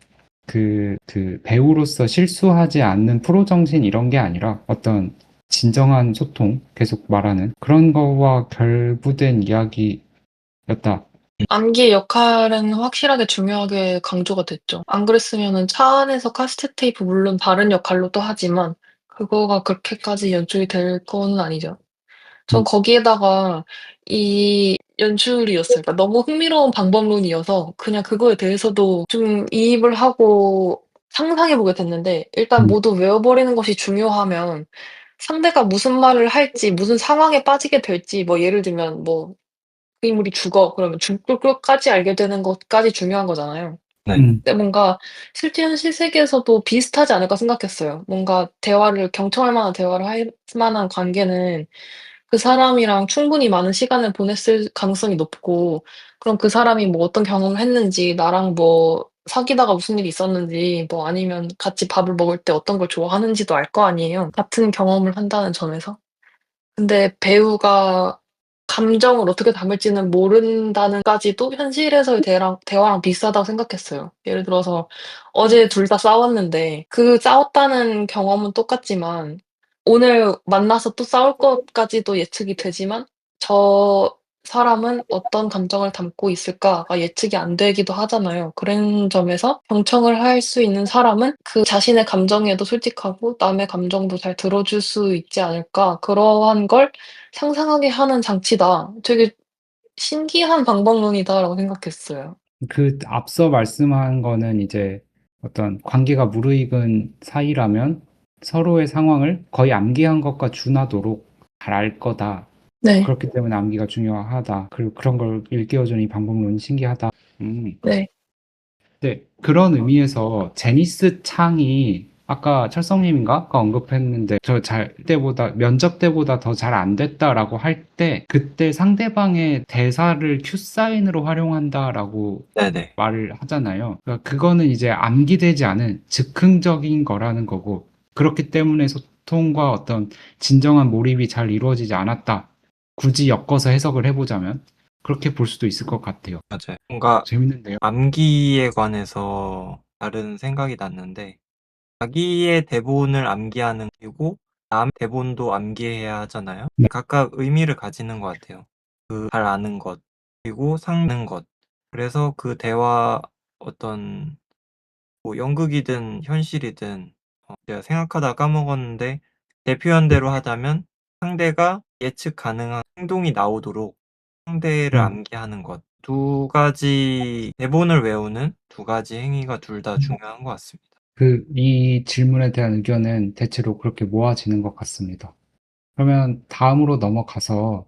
배우로서 실수하지 않는 프로 정신 이런 게 아니라 어떤 진정한 소통, 계속 말하는 그런 거와 결부된 이야기였다. 암기의 역할은 확실하게 중요하게 강조가 됐죠. 안 그랬으면은 차 안에서 카세트 테이프 물론 다른 역할로 또 하지만 그거가 그렇게까지 연출이 될 거는 아니죠. 전 거기에다가 이 연출이었어요. 그러니까 너무 흥미로운 방법론이어서 그냥 그거에 대해서도 좀 이입을 하고 상상해 보게 됐는데 일단 모두 외워버리는 것이 중요하면 상대가 무슨 말을 할지 무슨 상황에 빠지게 될지 뭐 예를 들면 뭐 그 인물이 죽어 그러면 죽을 것까지 알게 되는 것까지 중요한 거잖아요. 네. 근데 뭔가 실제 현실 세계에서도 비슷하지 않을까 생각했어요. 뭔가 경청할 만한 대화를 할 만한 관계는 그 사람이랑 충분히 많은 시간을 보냈을 가능성이 높고 그럼 그 사람이 뭐 어떤 경험을 했는지 나랑 뭐 사귀다가 무슨 일이 있었는지 뭐 아니면 같이 밥을 먹을 때 어떤 걸 좋아하는지도 알 거 아니에요, 같은 경험을 한다는 점에서. 근데 배우가 감정을 어떻게 담을지는 모른다는 까지도 현실에서의 대화랑 비슷하다고 생각했어요. 예를 들어서 어제 둘 다 싸웠는데 그 싸웠다는 경험은 똑같지만 오늘 만나서 또 싸울 것까지도 예측이 되지만 저 사람은 어떤 감정을 담고 있을까가 예측이 안 되기도 하잖아요. 그런 점에서 경청을 할 수 있는 사람은 그 자신의 감정에도 솔직하고 남의 감정도 잘 들어줄 수 있지 않을까. 그러한 걸 상상하게 하는 장치다. 되게 신기한 방법론이다라고 생각했어요. 앞서 말씀한 거는 이제 어떤 관계가 무르익은 사이라면 서로의 상황을 거의 암기한 것과 준하도록 잘 알 거다. 네, 그렇기 때문에 암기가 중요하다. 그리고 그런 걸 일깨워주는 이 방법론이 신기하다. 음. 네, 네, 그런 의미에서 제니스 창이 아까 철성님인가?가 언급했는데 면접 때보다 더 잘 안 됐다라고 할 때 그때 상대방의 대사를 큐 사인으로 활용한다라고 네네. 말을 하잖아요. 그러니까 그거는 이제 암기되지 않은 즉흥적인 거라는 거고 그렇기 때문에 소통과 어떤 진정한 몰입이 잘 이루어지지 않았다. 굳이 엮어서 해석을 해보자면 그렇게 볼 수도 있을 것 같아요. 맞아요. 뭔가 재밌는데요. 암기에 관해서 다른 생각이 났는데, 자기의 대본을 암기하는 거고, 남 대본도 암기해야 하잖아요. 네. 각각 의미를 가지는 것 같아요. 그 잘 아는 것, 그리고 상는 것. 그래서 그 대화 어떤 뭐 연극이든 현실이든 제가 생각하다 까먹었는데 제 표현대로 하자면 상대가 예측 가능한 행동이 나오도록 상대를 암기하는 것. 두 가지 대본을 외우는 두 가지 행위가 둘 다 중요한 것 같습니다. 이 질문에 대한 의견은 대체로 그렇게 모아지는 것 같습니다. 그러면 다음으로 넘어가서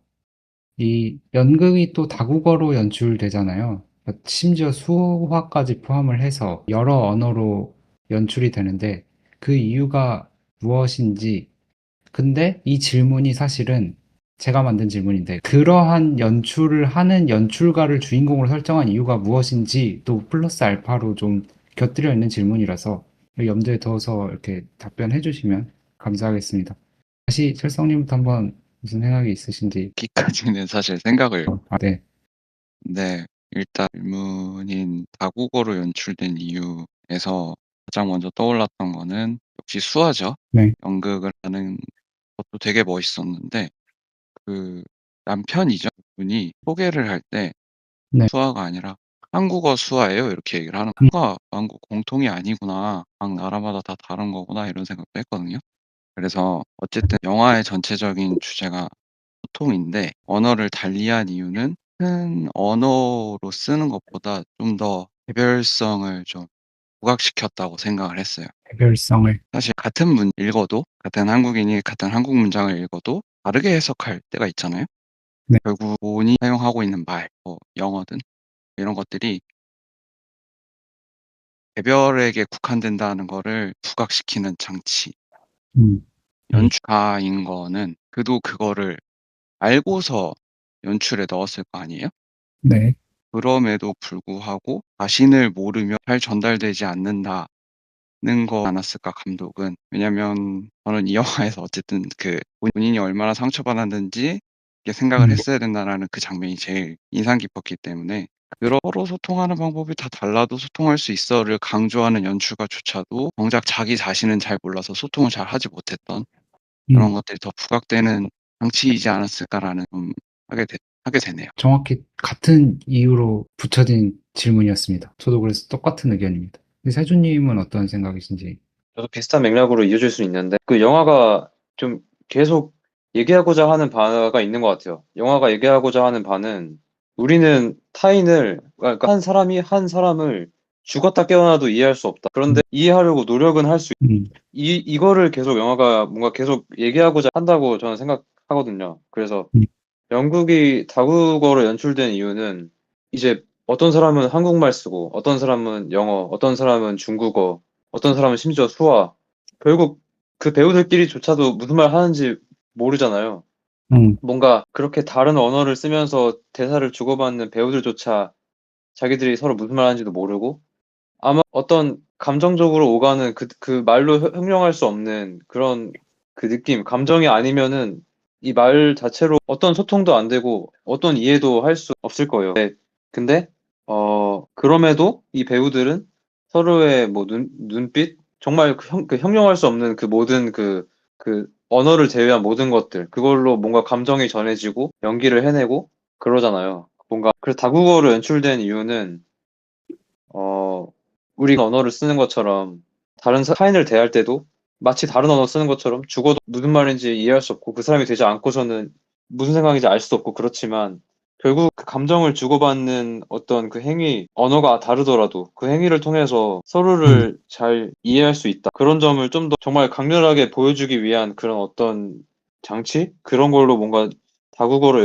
이 연극이 또 다국어로 연출되잖아요. 그러니까 심지어 수화까지 포함을 해서 여러 언어로 연출이 되는데 그 이유가 무엇인지 근데 이 질문이 사실은 제가 만든 질문인데 그러한 연출을 하는 연출가를 주인공으로 설정한 이유가 무엇인지 또 플러스 알파로 좀 곁들여 있는 질문이라서 염두에 둬서 이렇게 답변해 주시면 감사하겠습니다. 다시 철성님부터 한번 무슨 생각이 있으신지. 여기까지는 사실 생각을 네. 네. 일단 질문인 다국어로 연출된 이유에서 가장 먼저 떠올랐던 거는 역시 수화죠. 네. 연극을 하는 것도 되게 멋있었는데 그 남편이죠. 그분이 소개를 할 때 네. 수화가 아니라 "한국어 수화예요." 이렇게 얘기를 하는 거예요. '한국어와 한국 공통이 아니구나. 각 나라마다 다 다른 거구나.' 이런 생각도 했거든요. 그래서 어쨌든 영화의 전체적인 주제가 소통인데 언어를 달리한 이유는 큰 언어로 쓰는 것보다 좀 더 개별성을 좀 부각시켰다고 생각을 했어요. 개별성을. 사실 같은 문 읽어도 같은 한국인이 같은 한국 문장을 읽어도 다르게 해석할 때가 있잖아요. 네. 결국 본인이 사용하고 있는 말 뭐 영어든 이런 것들이 개별에게 국한된다는 거를 부각시키는 장치. 음. 연출가인 거는 그도 그거를 알고서 연출에 넣었을 거 아니에요? 네. 그럼에도 불구하고 자신을 모르면 잘 전달되지 않는다는 거 않았을까 감독은. 왜냐면 저는 이 영화에서 어쨌든 그 본인이 얼마나 상처받았는지 이렇게 생각을 했어야 된다라는 그 장면이 제일 인상 깊었기 때문에 서로 소통하는 방법이 다 달라도 소통할 수 있어를 강조하는 연출가조차도 정작 자기 자신은 잘 몰라서 소통을 잘 하지 못했던 그런 것들이 더 부각되는 장치이지 않았을까라는 하게 되네요. 정확히 같은 이유로 붙여진 질문이었습니다. 저도 그래서 똑같은 의견입니다. 세준님은 어떤 생각이신지. 저도 비슷한 맥락으로 이어질 수 있는데 그 영화가 좀 계속 얘기하고자 하는 바가 있는 것 같아요. 영화가 얘기하고자 하는 바는 우리는 타인을 그러니까 한 사람을 죽었다 깨어나도 이해할 수 없다. 그런데 이해하려고 노력은 할 수 이거를 계속 영화가 뭔가 계속 얘기하고자 한다고 저는 생각하거든요. 그래서 영국이 다국어로 연출된 이유는 이제 어떤 사람은 한국말 쓰고 어떤 사람은 영어, 어떤 사람은 중국어, 어떤 사람은 심지어 수화. 결국 그 배우들끼리조차도 무슨 말 하는지 모르잖아요. 뭔가 그렇게 다른 언어를 쓰면서 대사를 주고받는 배우들조차 자기들이 서로 무슨 말 하는지도 모르고 아마 어떤 감정적으로 오가는 그 말로 형용할 수 없는 그런 그 느낌, 감정이 아니면은 이 말 자체로 어떤 소통도 안 되고 어떤 이해도 할 수 없을 거예요. 네. 근데 그럼에도 이 배우들은 서로의 뭐 눈빛 정말 그 형용할 수 없는 그 모든 그 언어를 제외한 모든 것들 그걸로 뭔가 감정이 전해지고 연기를 해내고 그러잖아요. 뭔가 그 다국어로 연출된 이유는 우리가 언어를 쓰는 것처럼 다른 타인을 대할 때도 마치 다른 언어 쓰는 것처럼 죽어도 무슨 말인지 이해할 수 없고 그 사람이 되지 않고서는 무슨 생각인지 알 수 없고 그렇지만 결국 그 감정을 주고받는 어떤 그 행위, 언어가 다르더라도 그 행위를 통해서 서로를 잘 이해할 수 있다. 그런 점을 좀 더 정말 강렬하게 보여주기 위한 그런 어떤 장치? 그런 걸로 뭔가 다국어로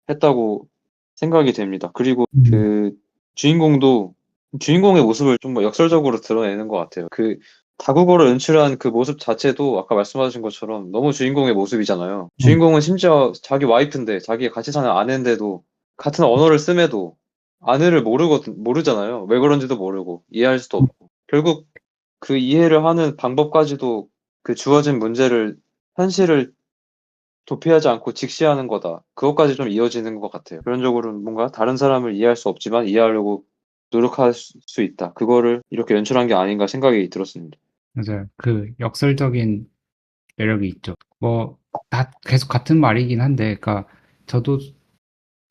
했다고 생각이 됩니다. 그리고 그 주인공도 주인공의 모습을 좀 뭐 역설적으로 드러내는 것 같아요. 그 다국어로 연출한 그 모습 자체도 아까 말씀하신 것처럼 너무 주인공의 모습이잖아요. 주인공은 심지어 자기 와이프인데, 자기 같이 사는 아내인데도 같은 언어를 씀에도 아내를 모르잖아요. 왜 그런지도 모르고 이해할 수도 없고. 결국 그 이해를 하는 방법까지도 그 주어진 문제를, 현실을 도피하지 않고 직시하는 거다. 그것까지 좀 이어지는 것 같아요. 그런 쪽으로는 뭔가 다른 사람을 이해할 수 없지만 이해하려고 노력할 수 있다. 그거를 이렇게 연출한 게 아닌가 생각이 들었습니다. 맞아요. 그 역설적인 매력이 있죠. 뭐, 다 계속 같은 말이긴 한데, 그러니까 저도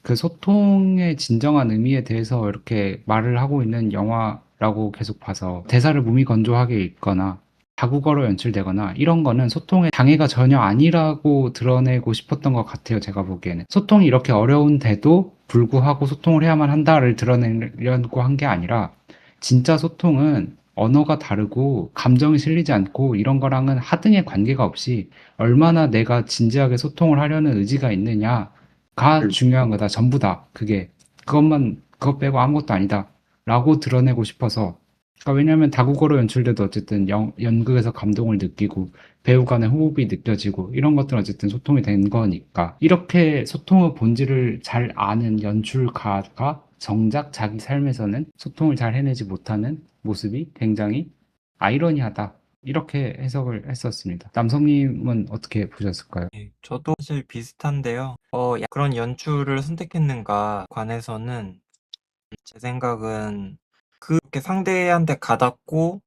그 소통의 진정한 의미에 대해서 이렇게 말을 하고 있는 영화라고 계속 봐서 대사를 무미건조하게 읽거나 다국어로 연출되거나 이런 거는 소통의 장애가 전혀 아니라고 드러내고 싶었던 것 같아요. 제가 보기에는. 소통이 이렇게 어려운데도 불구하고 소통을 해야만 한다를 드러내려고 한 게 아니라 진짜 소통은 언어가 다르고 감정이 실리지 않고 이런 거랑은 하등의 관계가 없이 얼마나 내가 진지하게 소통을 하려는 의지가 있느냐가 중요한 거다. 전부다. 그것 빼고 아무것도 아니다. 라고 드러내고 싶어서. 그러니까 왜냐면 다국어로 연출돼도 어쨌든 연극에서 감동을 느끼고 배우 간의 호흡이 느껴지고 이런 것들은 어쨌든 소통이 된 거니까. 이렇게 소통의 본질을 잘 아는 연출가가 정작 자기 삶에서는 소통을 잘 해내지 못하는 모습이 굉장히 아이러니하다. 이렇게 해석을 했었습니다. 남성님은 어떻게 보셨을까요? 예, 저도 사실 비슷한데요. 그런 연출을 선택했는가 관해서는 제 생각은 그렇게 상대한테 가닿고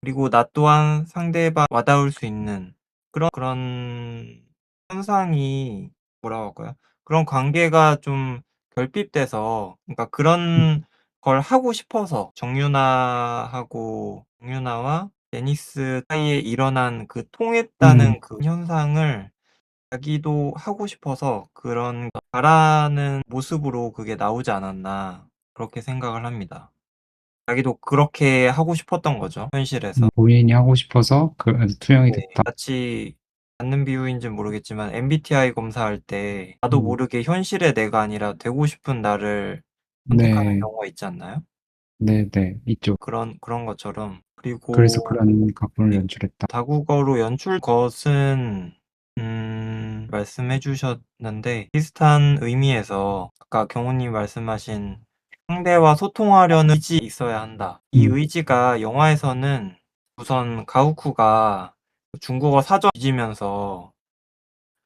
그리고 나 또한 상대방 와닿을 수 있는 그런 현상이 뭐라고 할까요? 그런 관계가 좀 결핍돼서 그러니까 그런 걸 하고 싶어서 정유나와 데니스 사이에 일어난 그 통했다는 그 현상을 자기도 하고 싶어서 그런 바라는 모습으로 그게 나오지 않았나 그렇게 생각을 합니다. 자기도 그렇게 하고 싶었던 거죠, 현실에서. 본인이 하고 싶어서 투영이 네, 됐다. 마치 맞는 비유인지는 모르겠지만 MBTI 검사할 때 나도 음, 모르게 현실의 내가 아니라 되고 싶은 나를 선택하는 네, 경우가 있지 않나요? 네, 네, 있죠. 그런 것처럼. 그래서 그리고 그런 각본을 네, 연출했다. 다국어로 연출 것은 말씀해 주셨는데 비슷한 의미에서 아까 경호님 말씀하신 상대와 소통하려는 의지 있어야 한다. 이 음, 의지가 영화에서는 우선 가우쿠가 중국어 사전 뒤지면서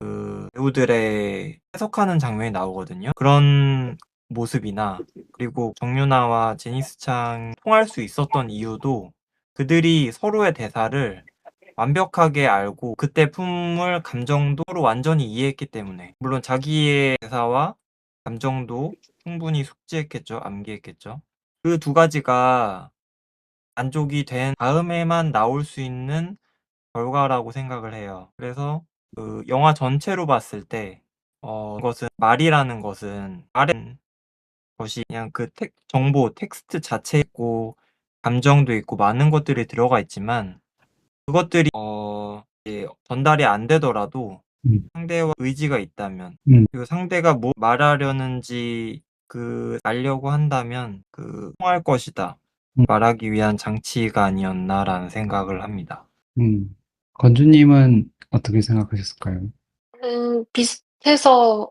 그 배우들의 해석하는 장면이 나오거든요. 그런 모습이나 그리고 정유나와 제니스 창 통할 수 있었던 이유도 그들이 서로의 대사를 완벽하게 알고 그때 품을 감정도 서로 완전히 이해했기 때문에 물론 자기의 대사와 감정도 충분히 숙지했겠죠. 암기했겠죠. 그 두 가지가 만족이 된 다음에만 나올 수 있는 결과라고 생각을 해요. 그래서 그 영화 전체로 봤을 때 이것은 말이라는 것은 말은 것이 그냥 그 정보 텍스트 자체에 있고 감정도 있고 많은 것들이 들어가 있지만 그것들이 이제 전달이 안 되더라도 음, 상대와 의지가 있다면 음, 그리고 상대가 뭐 말하려는지 알려고 한다면 통할 것이다. 음, 말하기 위한 장치가 아니었나라는 생각을 합니다. 건주님은 어떻게 생각하셨을까요? 비슷해서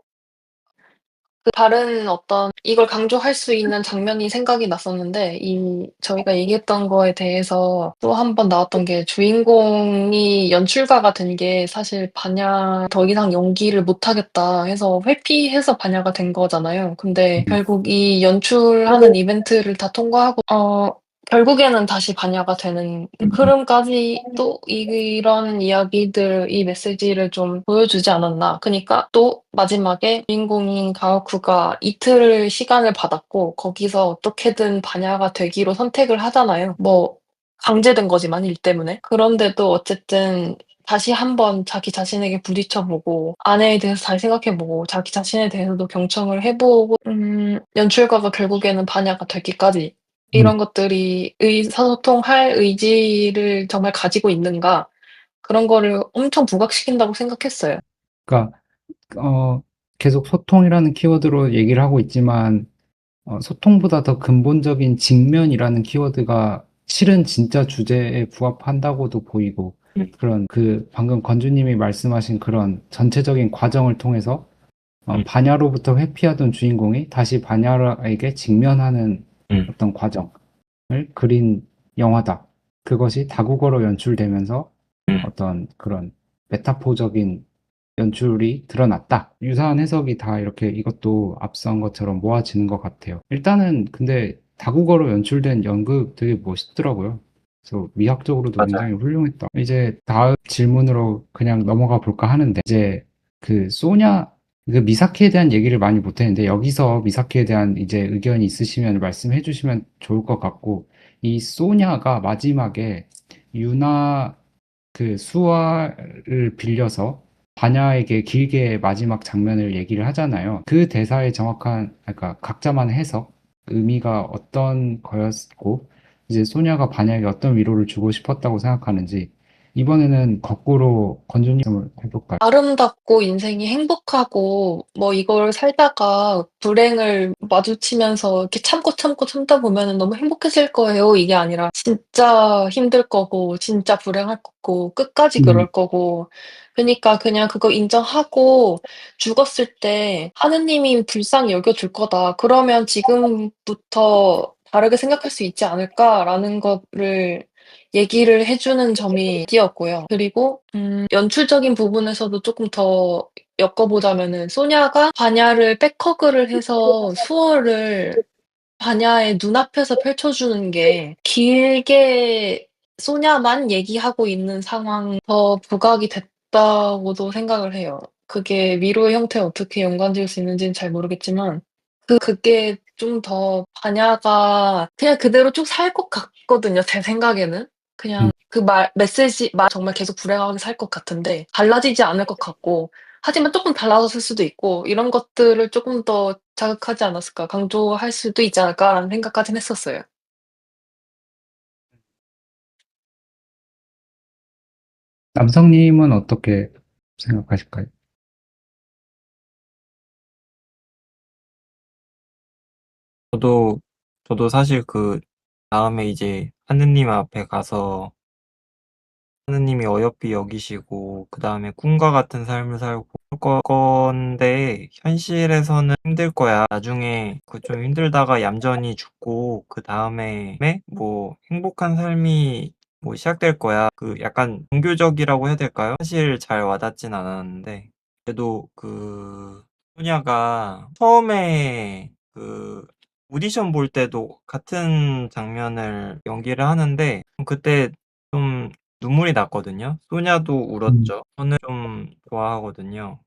그 다른 어떤 이걸 강조할 수 있는 장면이 생각이 났었는데, 저희가 얘기했던 거에 대해서 또 한 번 나왔던 게 주인공이 연출가가 된 게 사실 더 이상 연기를 못하겠다 해서 회피해서 반야가 된 거잖아요. 근데 음, 결국 이 연출하는 이벤트를 다 통과하고, 결국에는 다시 반야가 되는 흐름까지 또 이런 이야기들, 이 메시지를 좀 보여주지 않았나. 그러니까 또 마지막에 주인공인 가오쿠가 이틀 시간을 받았고 거기서 어떻게든 반야가 되기로 선택을 하잖아요. 뭐 강제된 거지만 일 때문에. 그런데도 어쨌든 다시 한번 자기 자신에게 부딪혀보고 아내에 대해서 잘 생각해보고 자기 자신에 대해서도 경청을 해보고 연출가가 결국에는 반야가 되기까지 음. 이런 것들이 의사소통할 의지를 정말 가지고 있는가 그런 거를 엄청 부각시킨다고 생각했어요. 그러니까 계속 소통이라는 키워드로 얘기를 하고 있지만 소통보다 더 근본적인 직면이라는 키워드가 실은 진짜 주제에 부합한다고도 보이고 그런 방금 건주님이 말씀하신 그런 전체적인 과정을 통해서 반야로부터 회피하던 주인공이 다시 반야에게 직면하는 어떤 과정을 그린 영화다. 그것이 다국어로 연출되면서 어떤 그런 메타포적인 연출이 드러났다. 유사한 해석이 다 이렇게 이것도 앞선 것처럼 모아지는 것 같아요. 일단은 근데 다국어로 연출된 연극 되게 멋있더라고요. 그래서 미학적으로도 맞아요. 굉장히 훌륭했다. 이제 다음 질문으로 그냥 넘어가 볼까 하는데 이제 그 소냐 그 미사키에 대한 얘기를 많이 못 했는데 여기서 미사키에 대한 이제 의견이 있으시면 말씀해 주시면 좋을 것 같고 이 소냐가 마지막에 유나 그 수화를 빌려서 반야에게 길게 마지막 장면을 얘기를 하잖아요. 그 대사의 정확한, 그러니까 각자만의 해석, 의미가 어떤 거였고, 이제 소냐가 반야에게 어떤 위로를 주고 싶었다고 생각하는지, 이번에는 거꾸로 건조님을 해볼까요? 아름답고 인생이 행복하고 뭐 이걸 살다가 불행을 마주치면서 이렇게 참고 참다 보면은 너무 행복해질 거예요. 이게 아니라 진짜 힘들 거고 진짜 불행할 거고 끝까지 음, 그럴 거고 그니까 그냥 그거 인정하고 죽었을 때 하느님이 불쌍히 여겨줄 거다. 그러면 지금부터 다르게 생각할 수 있지 않을까라는 거를 얘기를 해주는 점이 띄었고요. 그리고 연출적인 부분에서도 조금 더 엮어보자면은 소냐가 반야를 백허그를 해서 수어를 반야의 눈앞에서 펼쳐주는 게 길게 소냐만 얘기하고 있는 상황 더 부각이 됐다고도 생각을 해요. 그게 위로의 형태에 어떻게 연관지을 수 있는지는 잘 모르겠지만 그게 좀 더 반야가 그냥 그대로 쭉 살 것 같거든요, 제 생각에는. 음. 그냥 그 메시지 정말 계속 불행하게 살 것 같은데 달라지지 않을 것 같고 하지만 조금 달라졌을 수도 있고 이런 것들을 조금 더 자극하지 않았을까, 강조할 수도 있지 않을까라는 생각까진 했었어요. 남성님은 어떻게 생각하실까요? 저도, 저도 사실 그 다음에 이제 하느님 앞에 가서 하느님이 어여삐 여기시고 그 다음에 꿈과 같은 삶을 살고 그럴 건데 현실에서는 힘들 거야. 나중에 그 좀 힘들다가 얌전히 죽고 그 다음에 뭐 행복한 삶이 뭐 시작될 거야. 그 약간 종교적이라고 해야 될까요? 사실 잘 와닿진 않았는데 그래도 그 소냐가 처음에 그 오디션 볼 때도 같은 장면을 연기를 하는데 그때 좀 눈물이 났거든요. 소냐도 음, 울었죠. 저는 좀 좋아하거든요.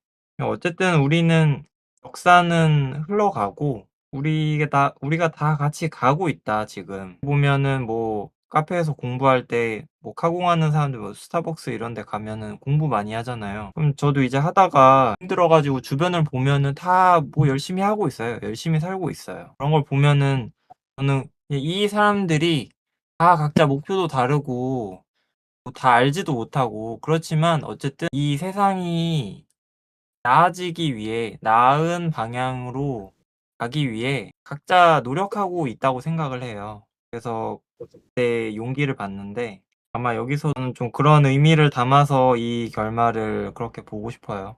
어쨌든 우리는 역사는 흘러가고 우리가 다 같이 가고 있다 지금. 보면은 뭐 카페에서 공부할 때 뭐 카공하는 사람들 뭐 스타벅스 이런 데 가면은 공부 많이 하잖아요. 그럼 저도 이제 하다가 힘들어가지고 주변을 보면은 다 뭐 열심히 하고 있어요. 열심히 살고 있어요. 그런 걸 보면은 저는 이 사람들이 다 각자 목표도 다르고 뭐다 알지도 못하고 그렇지만 어쨌든 이 세상이 나아지기 위해 나은 방향으로 가기 위해 각자 노력하고 있다고 생각을 해요. 그래서 그때 용기를 받는데 아마 여기서는 좀 그런 의미를 담아서 이 결말을 그렇게 보고 싶어요.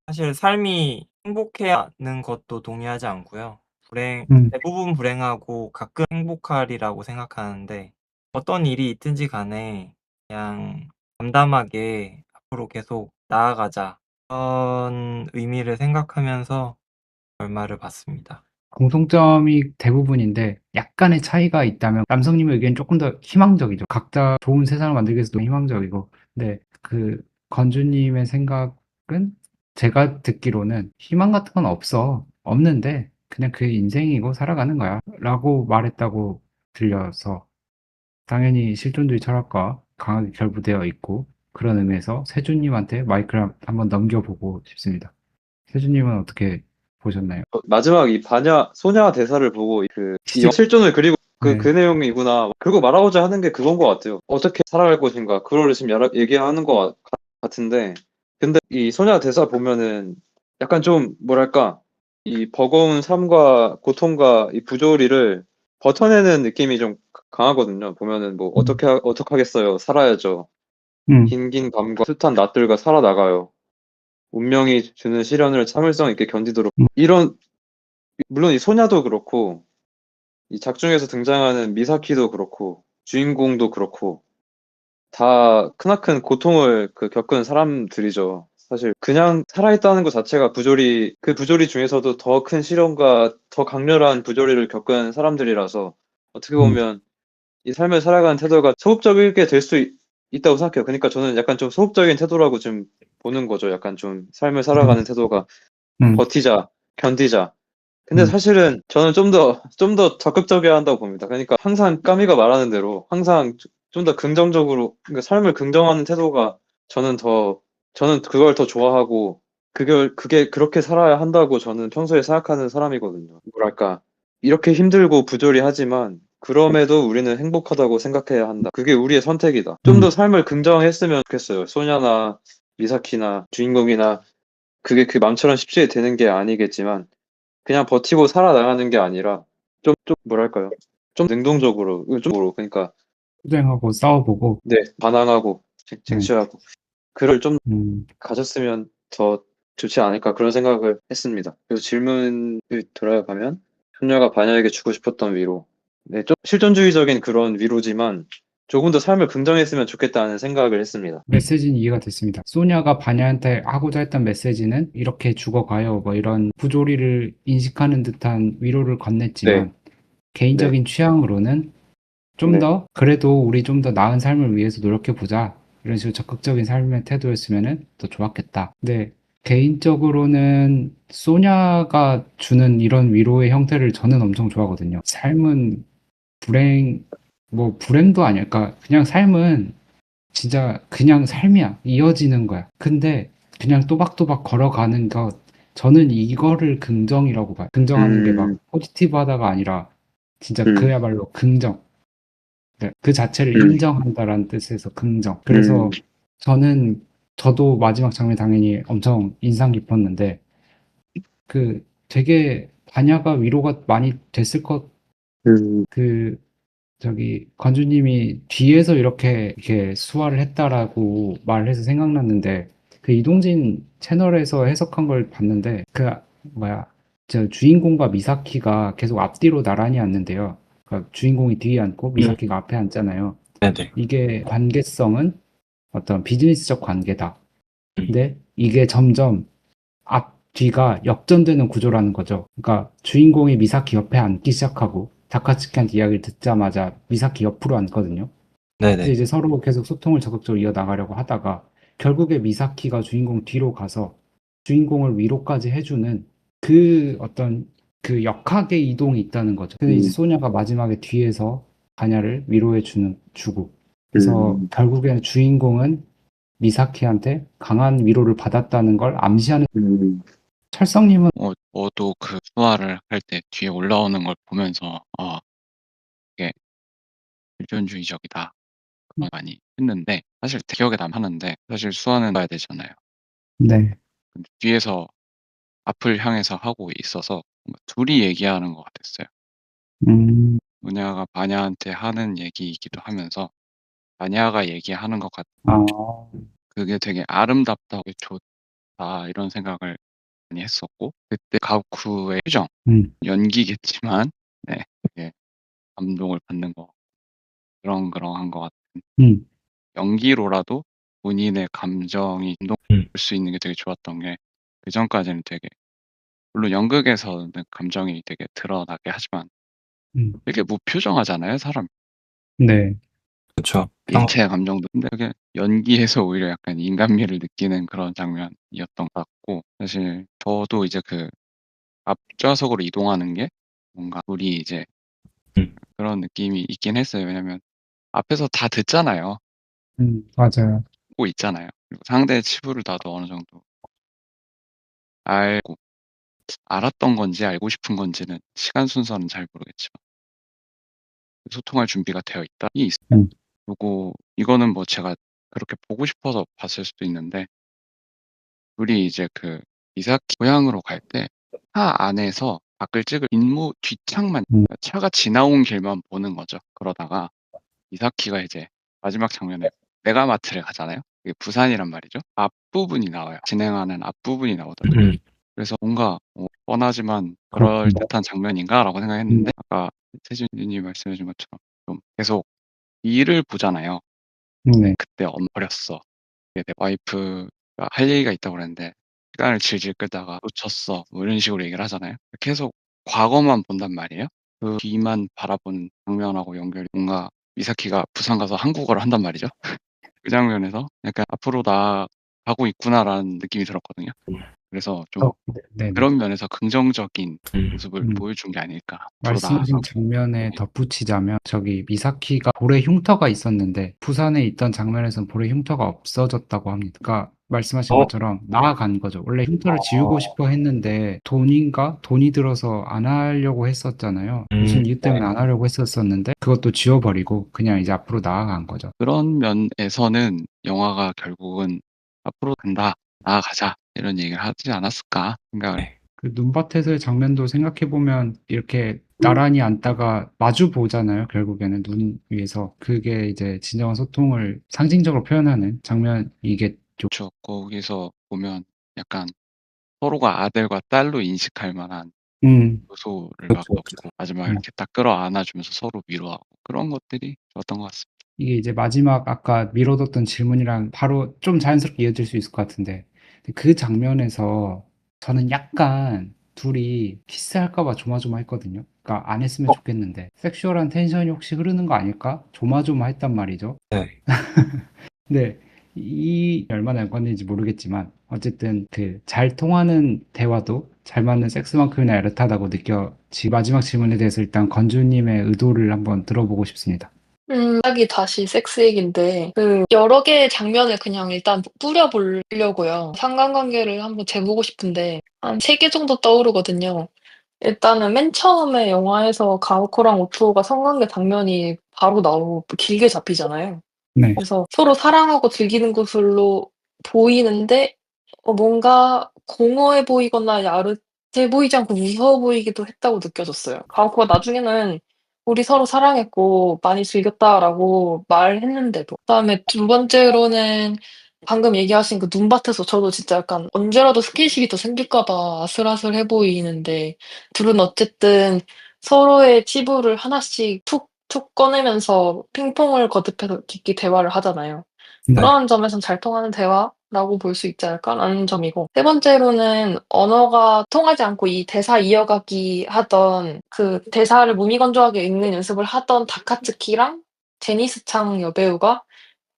사실 삶이 행복해야 하는 것도 동의하지 않고요. 음. 대부분 불행하고 가끔 행복하리라고 생각하는데 어떤 일이 있든지 간에 그냥 담담하게 앞으로 계속 나아가자. 그런 의미를 생각하면서 결말을 봤습니다. 공통점이 대부분인데 약간의 차이가 있다면 남성님의 의견이 조금 더 희망적이죠. 각자 좋은 세상을 만들기 위해서 너무 희망적이고. 근데 그 건주님의 생각은 제가 듣기로는 희망 같은 건 없어. 없는데 그냥 그 인생이고 살아가는 거야. 라고 말했다고 들려서 당연히 실존주의 철학과 강하게 결부되어 있고 그런 의미에서 세준님한테 마이크를 한번 넘겨보고 싶습니다. 세준님은 어떻게 보셨나요? 마지막 이 소냐 대사를 보고 이 실존을 그리고 그 네. 내용이구나. 결국 말하고자 하는 게 그건 것 같아요. 어떻게 살아갈 것인가. 그거를 지금 얘기하는 것 같은데. 근데 이 소냐 대사 보면은 약간 좀 뭐랄까. 이 버거운 삶과 고통과 이 부조리를 버텨내는 느낌이 좀 강하거든요. 보면은 뭐 어떡하겠어요. 살아야죠. 음, 긴긴 밤과 숱한 낮들과 살아나가요. 운명이 주는 시련을 참을성 있게 견디도록 음, 이런 물론 이 소냐도 그렇고 이 작중에서 등장하는 미사키도 그렇고 주인공도 그렇고 다 크나큰 고통을 겪은 사람들이죠. 사실 그냥 살아있다는 것 자체가 그 부조리 중에서도 더 큰 시련과 더 강렬한 부조리를 겪은 사람들이라서 어떻게 음, 보면 이 삶을 살아가는 태도가 소극적이게 될 수 있다고 생각해요. 그러니까 저는 약간 좀 소극적인 태도라고 지금 보는 거죠. 약간 좀 삶을 음, 살아가는 태도가 음, 버티자, 견디자. 근데 음, 사실은 저는 좀 더 적극적이어야 한다고 봅니다. 그러니까 항상 까미가 말하는 대로 항상 좀 더 긍정적으로, 그러니까 삶을 긍정하는 태도가 저는 그걸 더 좋아하고, 그게 그렇게 살아야 한다고 저는 평소에 생각하는 사람이거든요. 뭐랄까, 이렇게 힘들고 부조리하지만, 그럼에도 우리는 행복하다고 생각해야 한다. 그게 우리의 선택이다. 좀 음. 더 삶을 긍정했으면 좋겠어요. 소냐나, 미사키나, 주인공이나, 그게 그 맘처럼 쉽게 되는 게 아니겠지만, 그냥 버티고 살아나가는 게 아니라 좀 뭐랄까요? 좀 능동적으로, 그러니까 투쟁하고 싸워보고, 네, 반항하고 네. 쟁취하고 그걸 좀 음, 가졌으면 더 좋지 않을까 그런 생각을 했습니다. 그래서 질문을 돌아가면 소녀가 반야에게 주고 싶었던 위로. 네, 좀 실존주의적인 그런 위로지만 조금 더 삶을 긍정했으면 좋겠다는 생각을 했습니다. 메시지는 이해가 됐습니다. 소냐가 바냐한테 하고자 했던 메시지는 이렇게 죽어가요. 뭐 이런 부조리를 인식하는 듯한 위로를 네, 건넸지만 네, 개인적인 취향으로는 좀 네. 더 그래도 우리 좀 더 나은 삶을 위해서 노력해 보자. 이런 식으로 적극적인 삶의 태도였으면 더 좋았겠다. 근데 개인적으로는 소냐가 주는 이런 위로의 형태를 저는 엄청 좋아하거든요. 삶은 불행, 뭐 불행도 아니야. 그러니까 그냥 삶은 진짜 그냥 삶이야. 이어지는 거야. 근데 그냥 또박또박 걸어가는 것, 저는 이거를 긍정이라고 봐요. 긍정하는 게 막 음, 포지티브 하다가 아니라 진짜 음, 그야말로 긍정. 네, 그 자체를 음, 인정한다라는 뜻에서 긍정. 음, 그래서 저도 마지막 장면 당연히 엄청 인상 깊었는데 되게 반야가 위로가 많이 됐을 음, 그 건주님이 뒤에서 이렇게 수화를 했다라고 말을 해서 생각났는데 그 이동진 채널에서 해석한 걸 봤는데 뭐야 저 주인공과 미사키가 계속 앞뒤로 나란히 앉는데요. 그러니까 주인공이 뒤에 앉고 미사키가 앞에 앉잖아요. 네네. 이게 관계성은 어떤 비즈니스적 관계다. 음. 근데 이게 점점 앞, 뒤가 역전되는 구조라는 거죠. 그러니까 주인공이 미사키 옆에 앉기 시작하고 다카츠키한테 이야기를 듣자마자 미사키 옆으로 앉거든요. 근데 네네. 이제 서로 계속 소통을 적극적으로 이어나가려고 하다가 결국에 미사키가 주인공 뒤로 가서 주인공을 위로까지 해주는 어떤 역학의 이동이 있다는 거죠. 근데 이제 음, 소녀가 마지막에 뒤에서 가냐를 주고. 그래서 음, 결국에는 주인공은 미사키한테 강한 위로를 받았다는 걸 암시하는 음, 철성님은 저도 그 수화를 할 때 뒤에 올라오는 걸 보면서 이게 실존주의적이다. 그런 많이 했는데 사실 기억에 남하는데 사실 수화는 봐야 되잖아요. 네. 근데 뒤에서 앞을 향해서 하고 있어서 뭔가 둘이 얘기하는 것 같았어요. 음, 문야가 바냐한테 하는 얘기이기도 하면서 바냐가 얘기하는 것 같. 아, 그게 되게 아름답다고 좋다 이런 생각을 많이 했었고 그때 가쿠의 표정 음, 연기겠지만 네 되게 감동을 받는 거 그런 것 같은 음, 연기로라도 본인의 감정이 감동을 음. 줄 수 있는 게 되게 좋았던 게 그전까지는 되게 물론 연극에서는 감정이 되게 드러나게 하지만 음, 되게 무표정하잖아요 사람 네. 그쵸. 일체의 감정도. 근데 그게 연기에서 오히려 약간 인간미를 느끼는 그런 장면이었던 것 같고 사실 저도 이제 그 앞좌석으로 이동하는 게 뭔가 우리 이제 음. 그런 느낌이 있긴 했어요. 왜냐면 앞에서 다 듣잖아요. 맞아요. 알고 있잖아요. 그리고 상대의 치부를 나도 어느 정도 알고 알았던 건지 알고 싶은 건지는 시간 순서는 잘 모르겠지만 소통할 준비가 되어 있다. 이 있 음. 요거 이거는 뭐 제가 그렇게 보고 싶어서 봤을 수도 있는데 둘이 이제 그 미사키 고향으로 갈 때 차 안에서 밖을 찍을 뒷모 뒷창만 차가 지나온 길만 보는 거죠. 그러다가 미사키가 이제 마지막 장면에 메가마트를 가잖아요. 그게 부산이란 말이죠. 앞부분이 나와요. 진행하는 앞부분이 나오더라고요. 그래서 뭔가 뻔하지만 그럴듯한 장면인가라고 생각했는데 아까 태준 님이 말씀해 준 것처럼 좀 계속 일을 보잖아요. 네. 그때 버렸어. 내 와이프가 할 얘기가 있다고 그랬는데 시간을 질질 끌다가 놓쳤어. 뭐 이런 식으로 얘기를 하잖아요. 계속 과거만 본단 말이에요. 그 뒤만 바라보는 장면하고 연결이 뭔가 미사키가 부산 가서 한국어를 한단 말이죠. 그 장면에서 약간 '앞으로 나아가고 있구나.'라는 느낌이 들었거든요. 그래서 좀 네네. 그런 면에서 긍정적인 모습을 음. 보여준 게 아닐까. 앞으로 말씀하신 나아가고 장면에 덧붙이자면 저기 미사키가 볼에 흉터가 있었는데 부산에 있던 장면에서는 볼에 흉터가 없어졌다고 합니다. 그러니까 말씀하신 것처럼 나아간 거죠. 원래 흉터를 지우고 싶어 했는데 돈이 들어서 안 하려고 했었잖아요. 무슨 이유 때문에 안 하려고 했었었는데 그것도 지워버리고 그냥 이제 앞으로 나아간 거죠. 그런 면에서는 영화가 결국은 '앞으로 간다. 나아가자.' 이런 얘기를 하지 않았을까 생각을 그 눈밭에서의 장면도 생각해 보면 이렇게 나란히 앉다가 마주 보잖아요. 결국에는 눈 위에서 그게 이제 진정한 소통을 상징적으로 표현하는 장면이겠죠. 죠 거기서 보면 약간 서로가 아들과 딸로 인식할 만한 요소를 막 그렇죠. 넣고 마지막에 이렇게 딱 끌어안아 주면서 서로 위로하고 그런 것들이 좋았던 것 같습니다. 이게 이제 마지막 아까 미뤄뒀던 질문이랑 바로 좀 자연스럽게 이어질 수 있을 것 같은데 그 장면에서 저는 약간 둘이 키스할까 봐 조마조마했거든요. 그러니까 안 했으면 좋겠는데 섹슈얼한 텐션이 혹시 흐르는 거 아닐까? 조마조마했단 말이죠. 네. 네. 이 얼마나 연관된지 모르겠지만 어쨌든 그 잘 통하는 대화도 잘 맞는 섹스만큼이나 야릇하다고 느껴지 마지막 질문에 대해서 일단 건주님의 의도를 한번 들어보고 싶습니다. 갑자기 다시 섹스 얘긴데 여러 개의 장면을 그냥 일단 뿌려 보려고요. 상관관계를 한번 재보고 싶은데 한 3개 정도 떠오르거든요. 일단은 맨 처음에 영화에서 가오코랑 오토가 성관계 장면이 바로 나오고 길게 잡히잖아요. 네. 그래서 서로 사랑하고 즐기는 것으로 보이는데 뭔가 공허해 보이거나 야릇해 보이지 않고 무서워 보이기도 했다고 느껴졌어요. 가오코가 나중에는 "우리 서로 사랑했고 많이 즐겼다."라고 말했는데도. 그다음에 두 번째로는 방금 얘기하신 그 눈밭에서 저도 진짜 약간 언제라도 스킨십이 더 생길까 봐 아슬아슬해 보이는데 둘은 어쨌든 서로의 치부를 하나씩 툭툭 꺼내면서 핑퐁을 거듭해서 깊게 대화를 하잖아요. 네. 그런 점에선 '잘 통하는 대화라고 볼 수 있지 않을까?'라는 점이고 세 번째로는 언어가 통하지 않고 이 대사 이어가기 하던 그 대사를 무미건조하게 읽는 연습을 하던 다카츠키랑 제니스 창 여배우가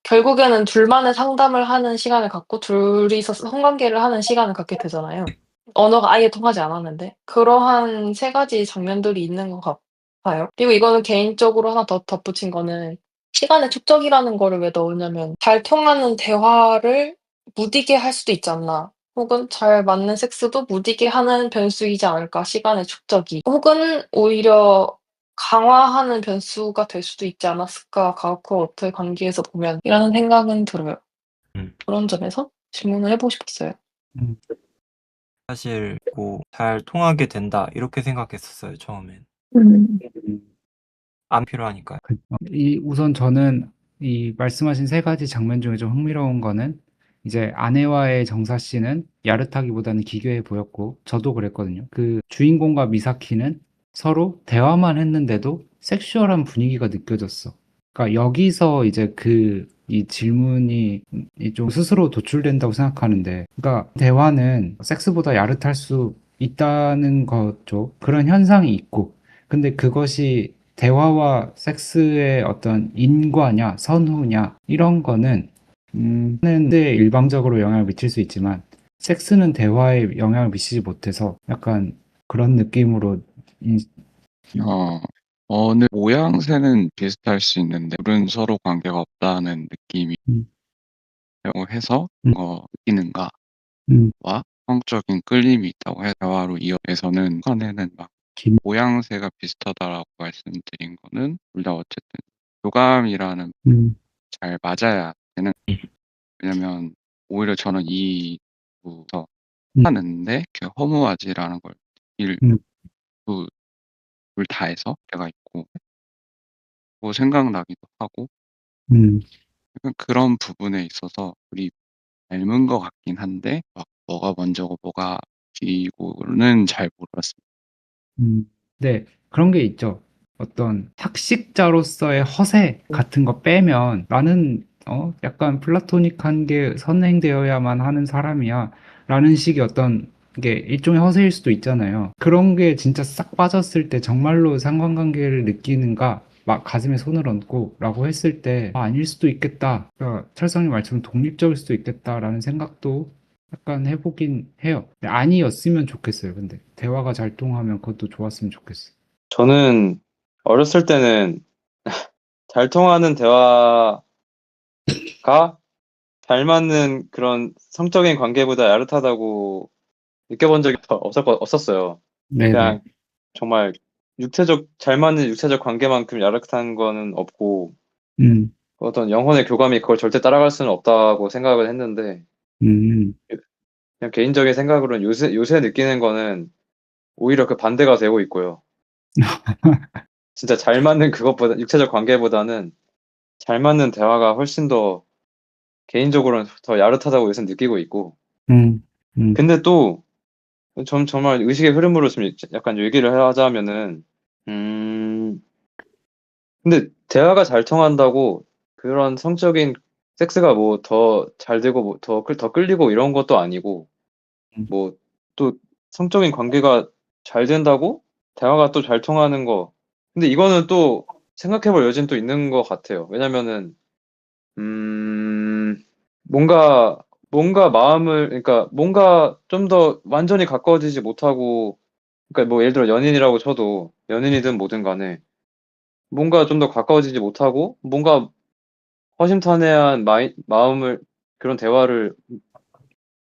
결국에는 둘만의 상담을 하는 시간을 갖고 둘이서 성관계를 하는 시간을 갖게 되잖아요. 언어가 아예 통하지 않았는데. 그러한 3 가지 장면들이 있는 것 같아요. 그리고 이거는 개인적으로 하나 더 덧붙인 거는 시간의 축적이라는 거를 왜 넣었냐면 '잘 통하는 대화를 무디게 할 수도 있지 않나.' 혹은 '잘 맞는 섹스도 무디게 하는 변수이지 않을까, 시간의 축적이.' 혹은 오히려 '강화하는 변수가 될 수도 있지 않았을까, 가오코와 오토의 관계에서 보면.' 이라는 생각은 들어요. 그런 점에서 질문을 해 보고 싶었어요. 음. 사실 뭐 '잘 통하게 된다.' 이렇게 생각했었어요 처음엔. 음. 안 필요하니까요. 우선 저는 이 말씀하신 3 가지 장면 중에 좀 흥미로운 거는 이제 아내와의 정사 씬은 야릇하기보다는 기괴해 보였고 저도 그랬거든요. 그 주인공과 미사키는 서로 대화만 했는데도 섹슈얼한 분위기가 느껴졌어. 그러니까 여기서 이제 이 질문이 좀 스스로 도출된다고 생각하는데 그러니까 대화는 섹스보다 야릇할 수 있다는 거죠. 그런 현상이 있고 근데 그것이 대화와 섹스의 어떤 인과냐, 선후냐, 이런 거는, 하는데 일방적으로 영향을 미칠 수 있지만, 섹스는 대화에 영향을 미치지 못해서 약간 그런 느낌으로, 인- 어느 모양새는 비슷할 수 있는데 둘은 서로 관계가 없다는 느낌이 음, 하려고 해서 음. 느끼는가와 음. 성적인 끌림이 있다고 해서 대화로 이어에서는 한에는 막 김 모양새가 비슷하다라고 말씀드린 거는 둘 다 어쨌든 교감이라는 잘 맞아야 되는 왜냐면 오히려 저는 이 부서 하는데 그 허무하지라는 걸 느낄 음. 둘 다에서 제가 있고 뭐 생각나기도 하고 음. 약간 그런 부분에 있어서 둘이 닮은 것 같긴 한데 막 뭐가 먼저고 뭐가 뒤고는 잘 몰랐습니다. 네, 그런 게 있죠. 어떤 학식자로서의 허세 같은 거 빼면 나는 약간 플라토닉한 게 선행되어야만 하는 사람이야 라는 식의 어떤 게 일종의 허세일 수도 있잖아요. 그런 게 진짜 싹 빠졌을 때 정말로 상관관계를 느끼는가 막 가슴에 손을 얹고 라고 했을 때 아닐 수도 있겠다. 그러니까 철성님 말처럼 독립적일 수도 있겠다라는 생각도 약간 해보긴 해요. 근데 아니었으면 좋겠어요. 근데 대화가 잘 통하면 그것도 좋았으면 좋겠어요. 저는 어렸을 때는 잘 통하는 대화가 잘 맞는 그런 성적인 관계보다 야릇하다고 느껴본 적이 없었어요. 네네. 그냥 정말 잘 맞는 육체적 관계만큼 야릇한 거는 없고, 음. 어떤 영혼의 교감이 그걸 절대 따라갈 수는 없다고 생각을 했는데, 음. 그냥 개인적인 생각으로는 요새 느끼는 거는 오히려 그 반대가 되고 있고요. 진짜 잘 맞는 그것보다, 육체적 관계보다는 잘 맞는 대화가 훨씬 더 개인적으로는 더 야릇하다고 요새 느끼고 있고, 음. 음. 근데 또, 정말 의식의 흐름으로 좀 약간 얘기를 하자면은, 음, 근데 대화가 잘 통한다고 그런 성적인 섹스가 뭐 더 잘 되고 뭐 더 끌리고 이런 것도 아니고, 음. 뭐 또 성적인 관계가 잘 된다고 대화가 또 잘 통하는 거. 근데 이거는 또 생각해 볼 여지는 또 있는 것 같아요. 왜냐면은, 음, 뭔가, 그러니까 뭔가 좀 더 완전히 가까워지지 못하고, 그러니까 뭐 예를 들어 연인이라고 쳐도, 연인이든 뭐든 간에, 뭔가 좀 더 가까워지지 못하고, 뭔가 허심탄회한 마음을, 그런 대화를,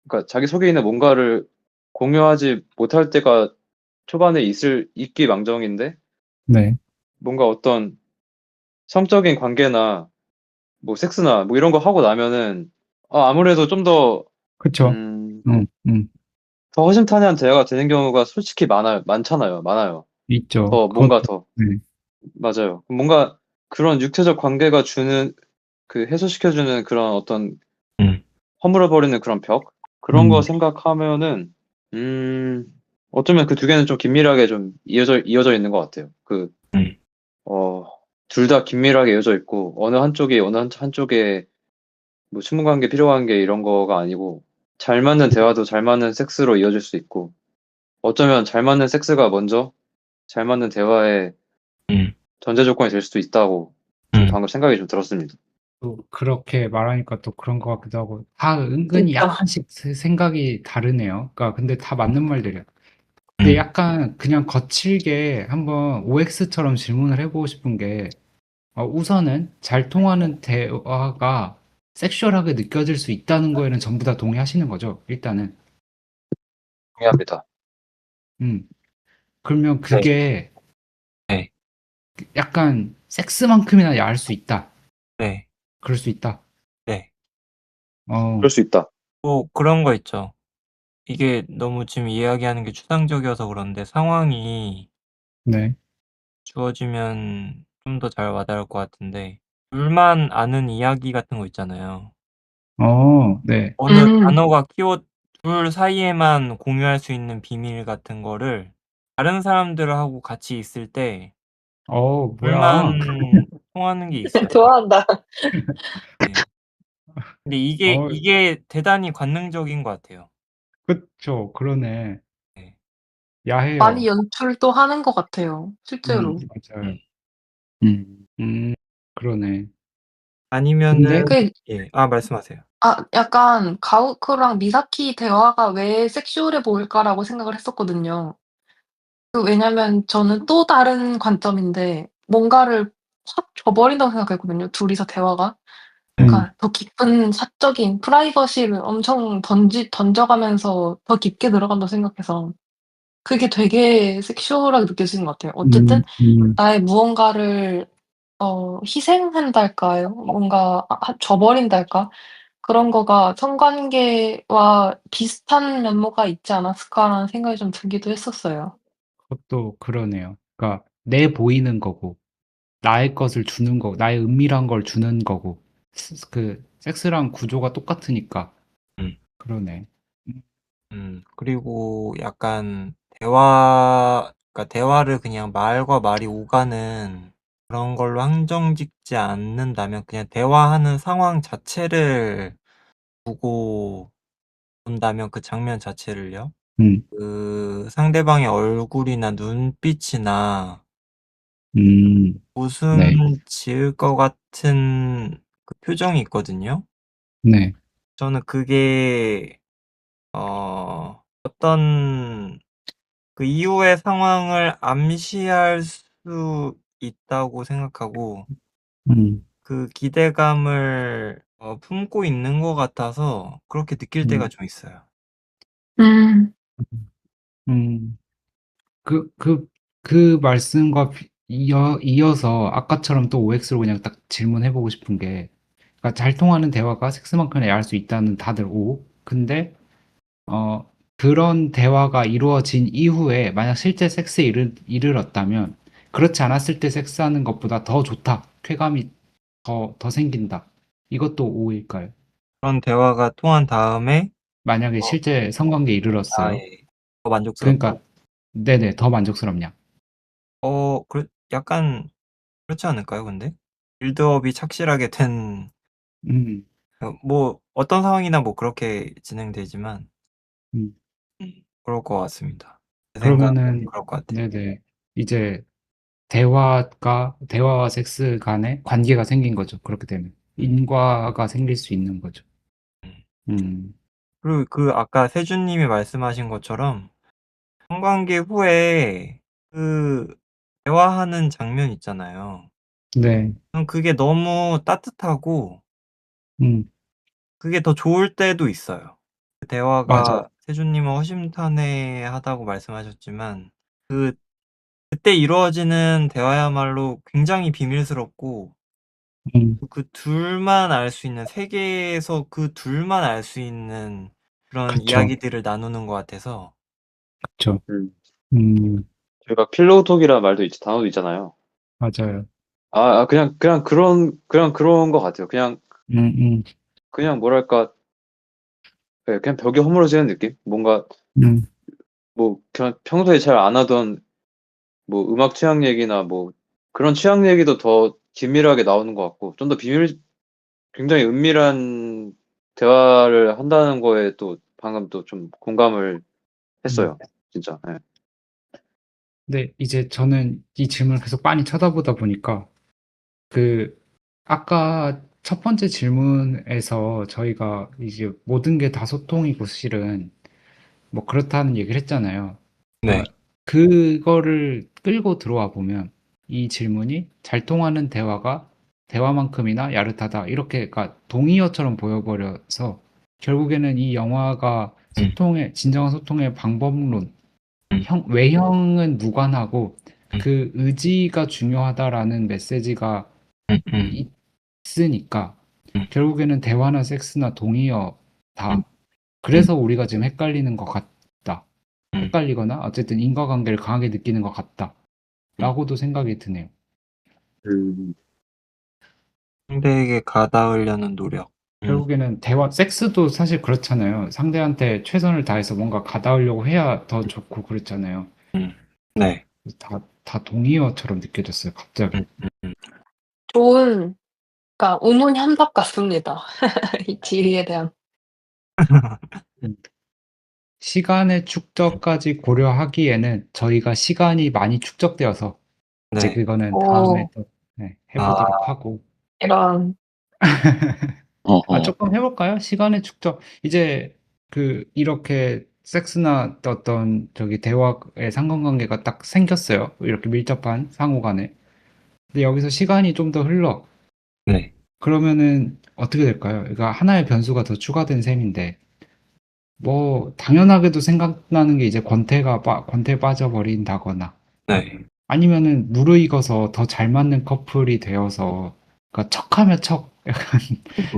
그러니까 자기 속에 있는 뭔가를 공유하지 못할 때가 초반에 있기 망정인데, 네. 뭔가 어떤 성적인 관계나, 뭐 섹스나 뭐 이런 거 하고 나면은, 아무래도 좀더 그쵸. 더 허심탄회한 대화가 되는 경우가 솔직히 많잖아요. 많아요. 있죠. 더, 그것도, 뭔가 더. 네. 맞아요. 뭔가 그런 육체적 관계가 주는, 해소시켜주는 그런 어떤 음. 허물어버리는 그런 벽? 그런 거 음. 생각하면은, 음, 어쩌면 그 두 개는 좀 긴밀하게 좀 이어져 있는 것 같아요. 음. 어, 둘 다 긴밀하게 이어져 있고, 한쪽에 뭐 친분관계, 필요관계 이런 거가 아니고, 잘 맞는 대화도 잘 맞는 섹스로 이어질 수 있고, 어쩌면 잘 맞는 섹스가 먼저 잘 맞는 대화의 음. 전제 조건이 될 수도 있다고 좀 음. 방금 생각이 좀 들었습니다. 또 그렇게 말하니까 또 그런 것 같기도 하고 다 은근히 진짜. 약간씩 생각이 다르네요. 그러니까 근데 다 맞는 말들이야. 근데 음. 약간 그냥 거칠게 한번 OX처럼 질문을 해보고 싶은 게 우선은 잘 통하는 대화가 섹슈얼하게 느껴질 수 있다는 거에는 전부 다 동의하시는 거죠, 일단은. 동의합니다. 음. 그러면 네. 그게 네. 약간 섹스만큼이나 야할 수 있다. 네. 그럴 수 있다. 네. 그럴 어. 수 있다. 뭐 그런 거 있죠. 이게 너무 지금 이야기하는 게 추상적이어서 그런데 상황이 네. 주어지면 좀 더 잘 와닿을 것 같은데 둘만 아는 이야기 같은 거 있잖아요. 네. 어느 단어가 키워드 둘 사이에만 공유할 수 있는 비밀 같은 거를 다른 사람들하고 같이 있을 때 둘만 뭐야. 통하는 게 있어요. 좋아한다. 네. 근데 이게 어, 이게 대단히 관능적인 것 같아요. 그쵸. 그러네. 네. 많이 야해요. 연출도 하는 것 같아요, 실제로. 맞아요. 음. 그러네. 근데, 아니면은 그, 예. 말씀하세요. 약간 가오크랑 미사키 대화가 왜 섹슈얼해 보일까라고 생각을 했었거든요. 왜냐면 저는 또 다른 관점인데 뭔가를 확 줘버린다고 생각했거든요, 둘이서 대화가. 그러니까 더 깊은 사적인 프라이버시를 엄청 던져가면서 더 깊게 들어간다고 생각해서 그게 되게 섹슈얼하게 느껴지는 것 같아요. 어쨌든 나의 무언가를 희생한달까요? 뭔가 줘버린달까? 그런 거가 성관계와 비슷한 면모가 있지 않았을까라는 생각이 좀 들기도 했었어요. 그것도 그러네요. 그러니까 내 보이는 거고, 나의 것을 주는 거, 나의 은밀한 걸 주는 거고, 그 섹스랑 구조가 똑같으니까 음. 그러네. 그리고 약간 그러니까 대화를 그냥 말과 말이 오가는 그런 걸로 한정 짓지 않는다면 그냥 대화하는 상황 자체를 보고 본다면 그 장면 자체를요. 음, 그 상대방의 얼굴이나 눈빛이나 음, 웃음 네, 지을 것 같은 그 표정이 있거든요. 네, 저는 그게 어떤 그 이후의 상황을 암시할 수 있다고 생각하고 음, 그 기대감을 품고 있는 것 같아서 그렇게 느낄 때가 음, 좀 있어요. 음. 음. 그 말씀과 이어서 아까처럼 또 OX로 그냥 딱 질문해보고 싶은 게, 그러니까 잘 통하는 대화가 섹스만큼이나 할 수 있다는 다들 O. 근데 그런 대화가 이루어진 이후에 만약 실제 섹스에 이르렀다면 그렇지 않았을 때 섹스하는 것보다 더 좋다. 쾌감이 더 생긴다. 이것도 O일까요? 그런 대화가 통한 다음에 만약에 어, 실제 성관계에 이르렀어요. 예. 더 만족스럽다. 그러니까 네네 더 만족스럽냐? 약간 그렇지 않을까요, 근데? 빌드업이 착실하게 된, 음, 뭐, 어떤 상황이나 뭐 그렇게 진행되지만, 음. 그럴 것 같습니다. 제 생각은 그러면은 그럴 것 같아요. 네네 이제 대화와 섹스 간의 관계가 생긴 거죠. 그렇게 되면 인과가 생길 수 있는 거죠. 음. 음, 그리고 그 아까 세준님이 말씀하신 것처럼 성관계 후에 그 대화하는 장면 있잖아요. 네, 저는 그게 너무 따뜻하고 음, 그게 더 좋을 때도 있어요. 그 맞아요. 대화가 세준님은 허심탄회하다고 말씀하셨지만 그 그때 이루어지는 대화야말로 굉장히 비밀스럽고 그 둘만 알 수 있는 세계에서 그 둘만 알 수 있는 그런 그쵸, 이야기들을 나누는 것 같아서 그쵸. 음. 음, 저희가 필로우톡이라는 단어도 있잖아요. 맞아요. 그냥 그런 것 같아요. 음, 음, 그냥 뭐랄까, 네, 그냥 벽이 허물어지는 느낌? 뭔가, 음, 뭐, 그냥 평소에 잘 안 하던, 뭐, 음악 취향 얘기나 뭐, 그런 취향 얘기도 더 긴밀하게 나오는 것 같고, 좀 더 굉장히 은밀한 대화를 한다는 거에 또, 방금 또 좀 공감을 음. 했어요. 진짜. 네. 근데 이제 저는 이 질문을 계속 빤히 쳐다보다 보니까 그 아까 첫 번째 질문에서 저희가 이제 모든 게 다 소통이고 실은 뭐 그렇다는 얘기를 했잖아요. 네. 그러니까 그거를 끌고 들어와 보면 이 질문이 잘 통하는 대화가 대화만큼이나 야릇하다 이렇게 그러니까 동의어처럼 보여버려서 결국에는 이 영화가 음, 진정한 소통의 방법론, 음, 외형은 무관하고 음, 그 의지가 중요하다라는 메시지가 음, 음, 있으니까 음, 결국에는 대화나 섹스나 음, 동의어다. 음, 그래서 우리가 지금 헷갈리는 것 같다. 음, 헷갈리거나 어쨌든 인과관계를 강하게 느끼는 것 같다. 음. 라고도 생각이 드네요. 음, 상대에게 가닿으려는 노력. 결국에는 섹스도 사실 그렇잖아요. 상대한테 최선을 다해서 뭔가 가닿으려고 해야 더 좋고 그렇잖아요. 음. 네. 다 동의어처럼 느껴졌어요, 갑자기. 음, 음. 좋은, 그러니까 우문현답 같습니다. 이 지리에 대한. 음. 시간의 축적까지 고려하기에는 저희가 시간이 많이 축적되어서 이제 네. 그거는 다음에 오, 또 네, 아, 해보도록 하고. 이런. 어어. 조금 해볼까요? 시간의 축적. 이제 이렇게 섹스나 어떤 저기 대화의 상관관계가 딱 생겼어요. 이렇게 밀접한 상호간에. 근데 여기서 시간이 좀 더 흘러. 네. 그러면은 어떻게 될까요? 그러니까 하나의 변수가 더 추가된 셈인데 뭐 당연하게도 생각나는 게 이제 권태에 빠져버린다거나 네. 아니면은 무르익어서 더 잘 맞는 커플이 되어서 그러니까 척하면 척 약간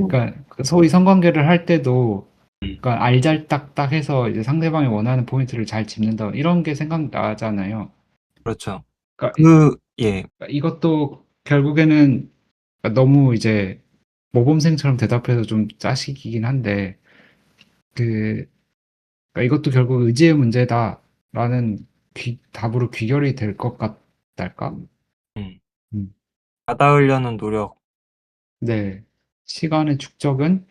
그러니까 그 소위 성관계를 할 때도 그러니까 알잘딱딱해서 이제 상대방이 원하는 포인트를 잘 짚는다 이런 게 생각나잖아요. 그렇죠. 그러니까 예. 이것도 결국에는 너무 이제 모범생처럼 대답해서 좀 짜식이긴 한데 그 그러니까 이것도 결국 의지의 문제다라는 답으로 귀결이 될 것 같달까? 음. 음. 받아으려는 노력. 네. 시간의 축적은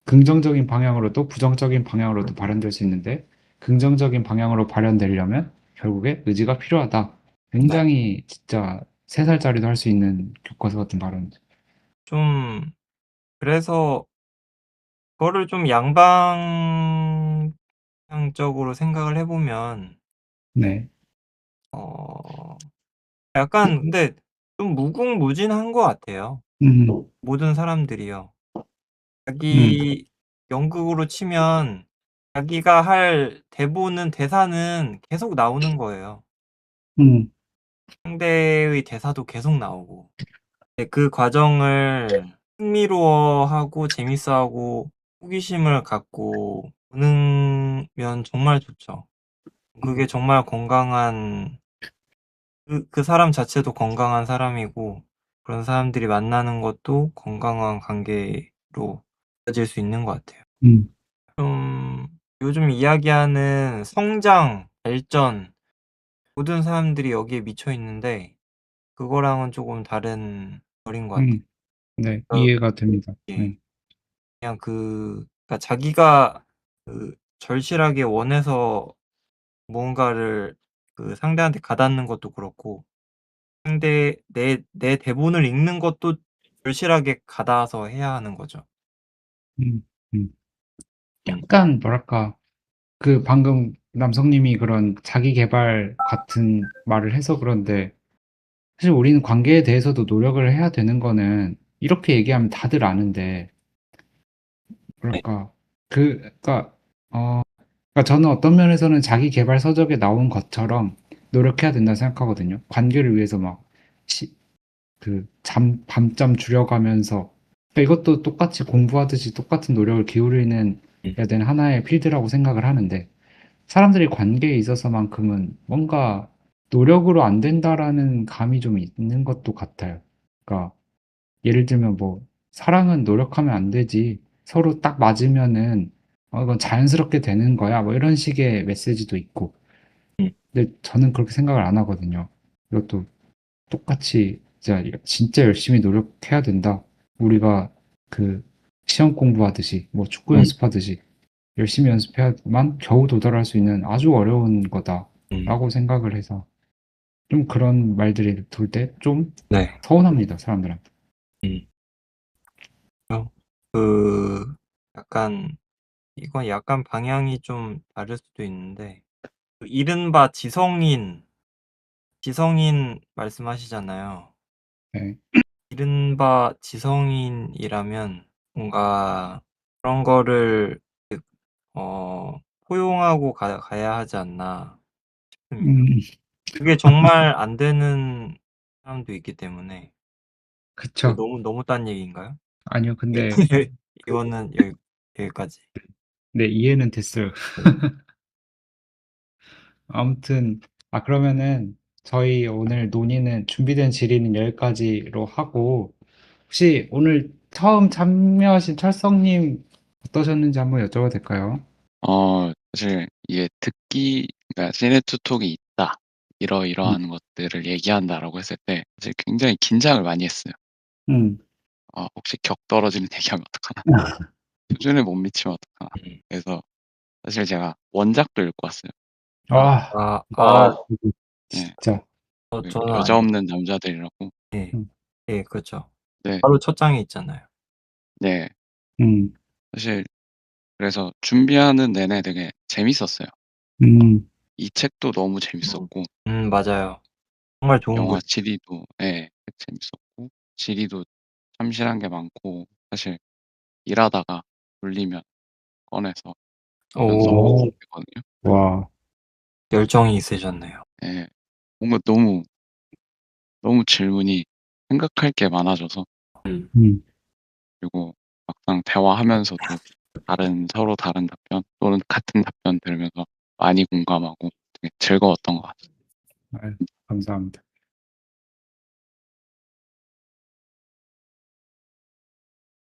긍정적인 방향으로도 부정적인 방향으로도 발현될 수 있는데 긍정적인 방향으로 발현되려면 결국에 의지가 필요하다. 네. 굉장히 진짜 3살짜리도 할 수 있는 교과서 같은 발언이죠. 좀 그래서 그거를 좀 양방향적으로 생각을 해 보면 네. 어 약간 근데 좀 무궁무진한 것 같아요, 음. 모든 사람들이요. 음. 자기 연극으로 치면 자기가 할 대사는 계속 나오는 거예요. 음. 상대의 대사도 계속 나오고. 네, 그 과정을 흥미로워하고 재밌어하고 호기심을 갖고 보는 정말 좋죠. 그게 정말 건강한 그 사람 자체도 건강한 사람이고 그런 사람들이 만나는 것도 건강한 관계로 이어질 수 있는 것 같아요. 음. 좀 요즘 이야기하는 성장, 발전 모든 사람들이 여기에 미쳐 있는데 그거랑은 조금 다른 결인 것 같아요. 네. 어 이해가 됩니다. 예. 네. 그냥 그러니까 자기가 절실하게 원해서 무언가를 상대한테 가닿는 것도 그렇고 내 대본을 읽는 것도 절실하게 가닿아서 해야 하는 거죠. 음. 음. 음. 약간 뭐랄까 그 방금 남성님이 그런 자기 계발 같은 말을 해서 그런데 사실 우리는 관계에 대해서도 노력을 해야 되는 거는 이렇게 얘기하면 다들 아는데 네. 뭐랄까 그러니까 어 그러니까 저는 어떤 면에서는 자기 계발 서적에 나온 것처럼 노력해야 된다고 생각하거든요. 관계를 위해서 막 밤잠 줄여가면서 그러니까 이것도 똑같이 공부하듯이 똑같은 노력을 기울이는 음. 해야 되는 하나의 필드라고 생각을 하는데 사람들이 관계에 있어서만큼은 뭔가 노력으로 안 된다라는 감이 좀 있는 것도 같아요. 그러니까 예를 들면 뭐 사랑은 노력하면 안 되지. 서로 딱 맞으면은 이건 자연스럽게 되는 거야. 뭐 이런 식의 메시지도 있고. 음. 근데 저는 그렇게 생각을 안 하거든요. 이것도 똑같이 진짜 열심히 노력해야 된다. 우리가 그 시험 공부하듯이 뭐 축구 음. 연습하듯이 열심히 연습해야만 겨우 도달할 수 있는 아주 어려운 음. 거다라고 생각을 해서 좀 그런 말들이 돌 때 좀 네. 서운합니다, 사람들한테. 음. 그 약간 이건 약간 방향이 좀 다를 수도 있는데 이른바 지성인 말씀하시잖아요. 네. 이른바 지성인이라면 뭔가 그런 거를 포용하고 가야 하지 않나 싶습니다. 음, 그게 정말 안 되는 사람도 있기 때문에 이거 그쵸. 너무 딴 얘기인가요? 아니요, 근데 이거는 여기까지. 네, 이해는 됐어요. 네. 아무튼 그러면은 저희 오늘 논의는 준비된 질의는 여기까지로 하고 혹시 오늘 처음 참여하신 철성님 어떠셨는지 한번 여쭤봐도 될까요? 사실 이게 그러니까 시네투톡이 있다. 음. 이러이러한 것들을 얘기한다라고 했을 때 사실 굉장히 긴장을 많이 했어요. 음. 혹시 격 떨어지는 얘기하면 어떡하나? 수준을 못 미치면 어떡하나? 음. 그래서 사실 제가 원작도 읽고 왔어요. 아, 아, 이거 예. 진짜. 저는 여자 아니에요. 없는 남자들이라고. 예. 음. 예, 그렇죠. 네. 바로 첫 장에 있잖아요. 네. 음. 사실 그래서 준비하는 내내 되게 재밌었어요. 음. 이 책도 너무 재밌었고 맞아요. 정말 좋은 영화 거. 지리도 재밌었고 지리도 참신한 게 많고 사실 일하다가 졸리면 꺼내서 보면서 오. 되거든요. 와. 열정이 있으셨네요. 예. 뭔가 너무 질문이 생각할 게 많아져서 음. 그리고 막상 대화하면서도 서로 다른 답변 또는 같은 답변 들으면서 많이 공감하고 되게 즐거웠던 것 같아요. 아유, 감사합니다.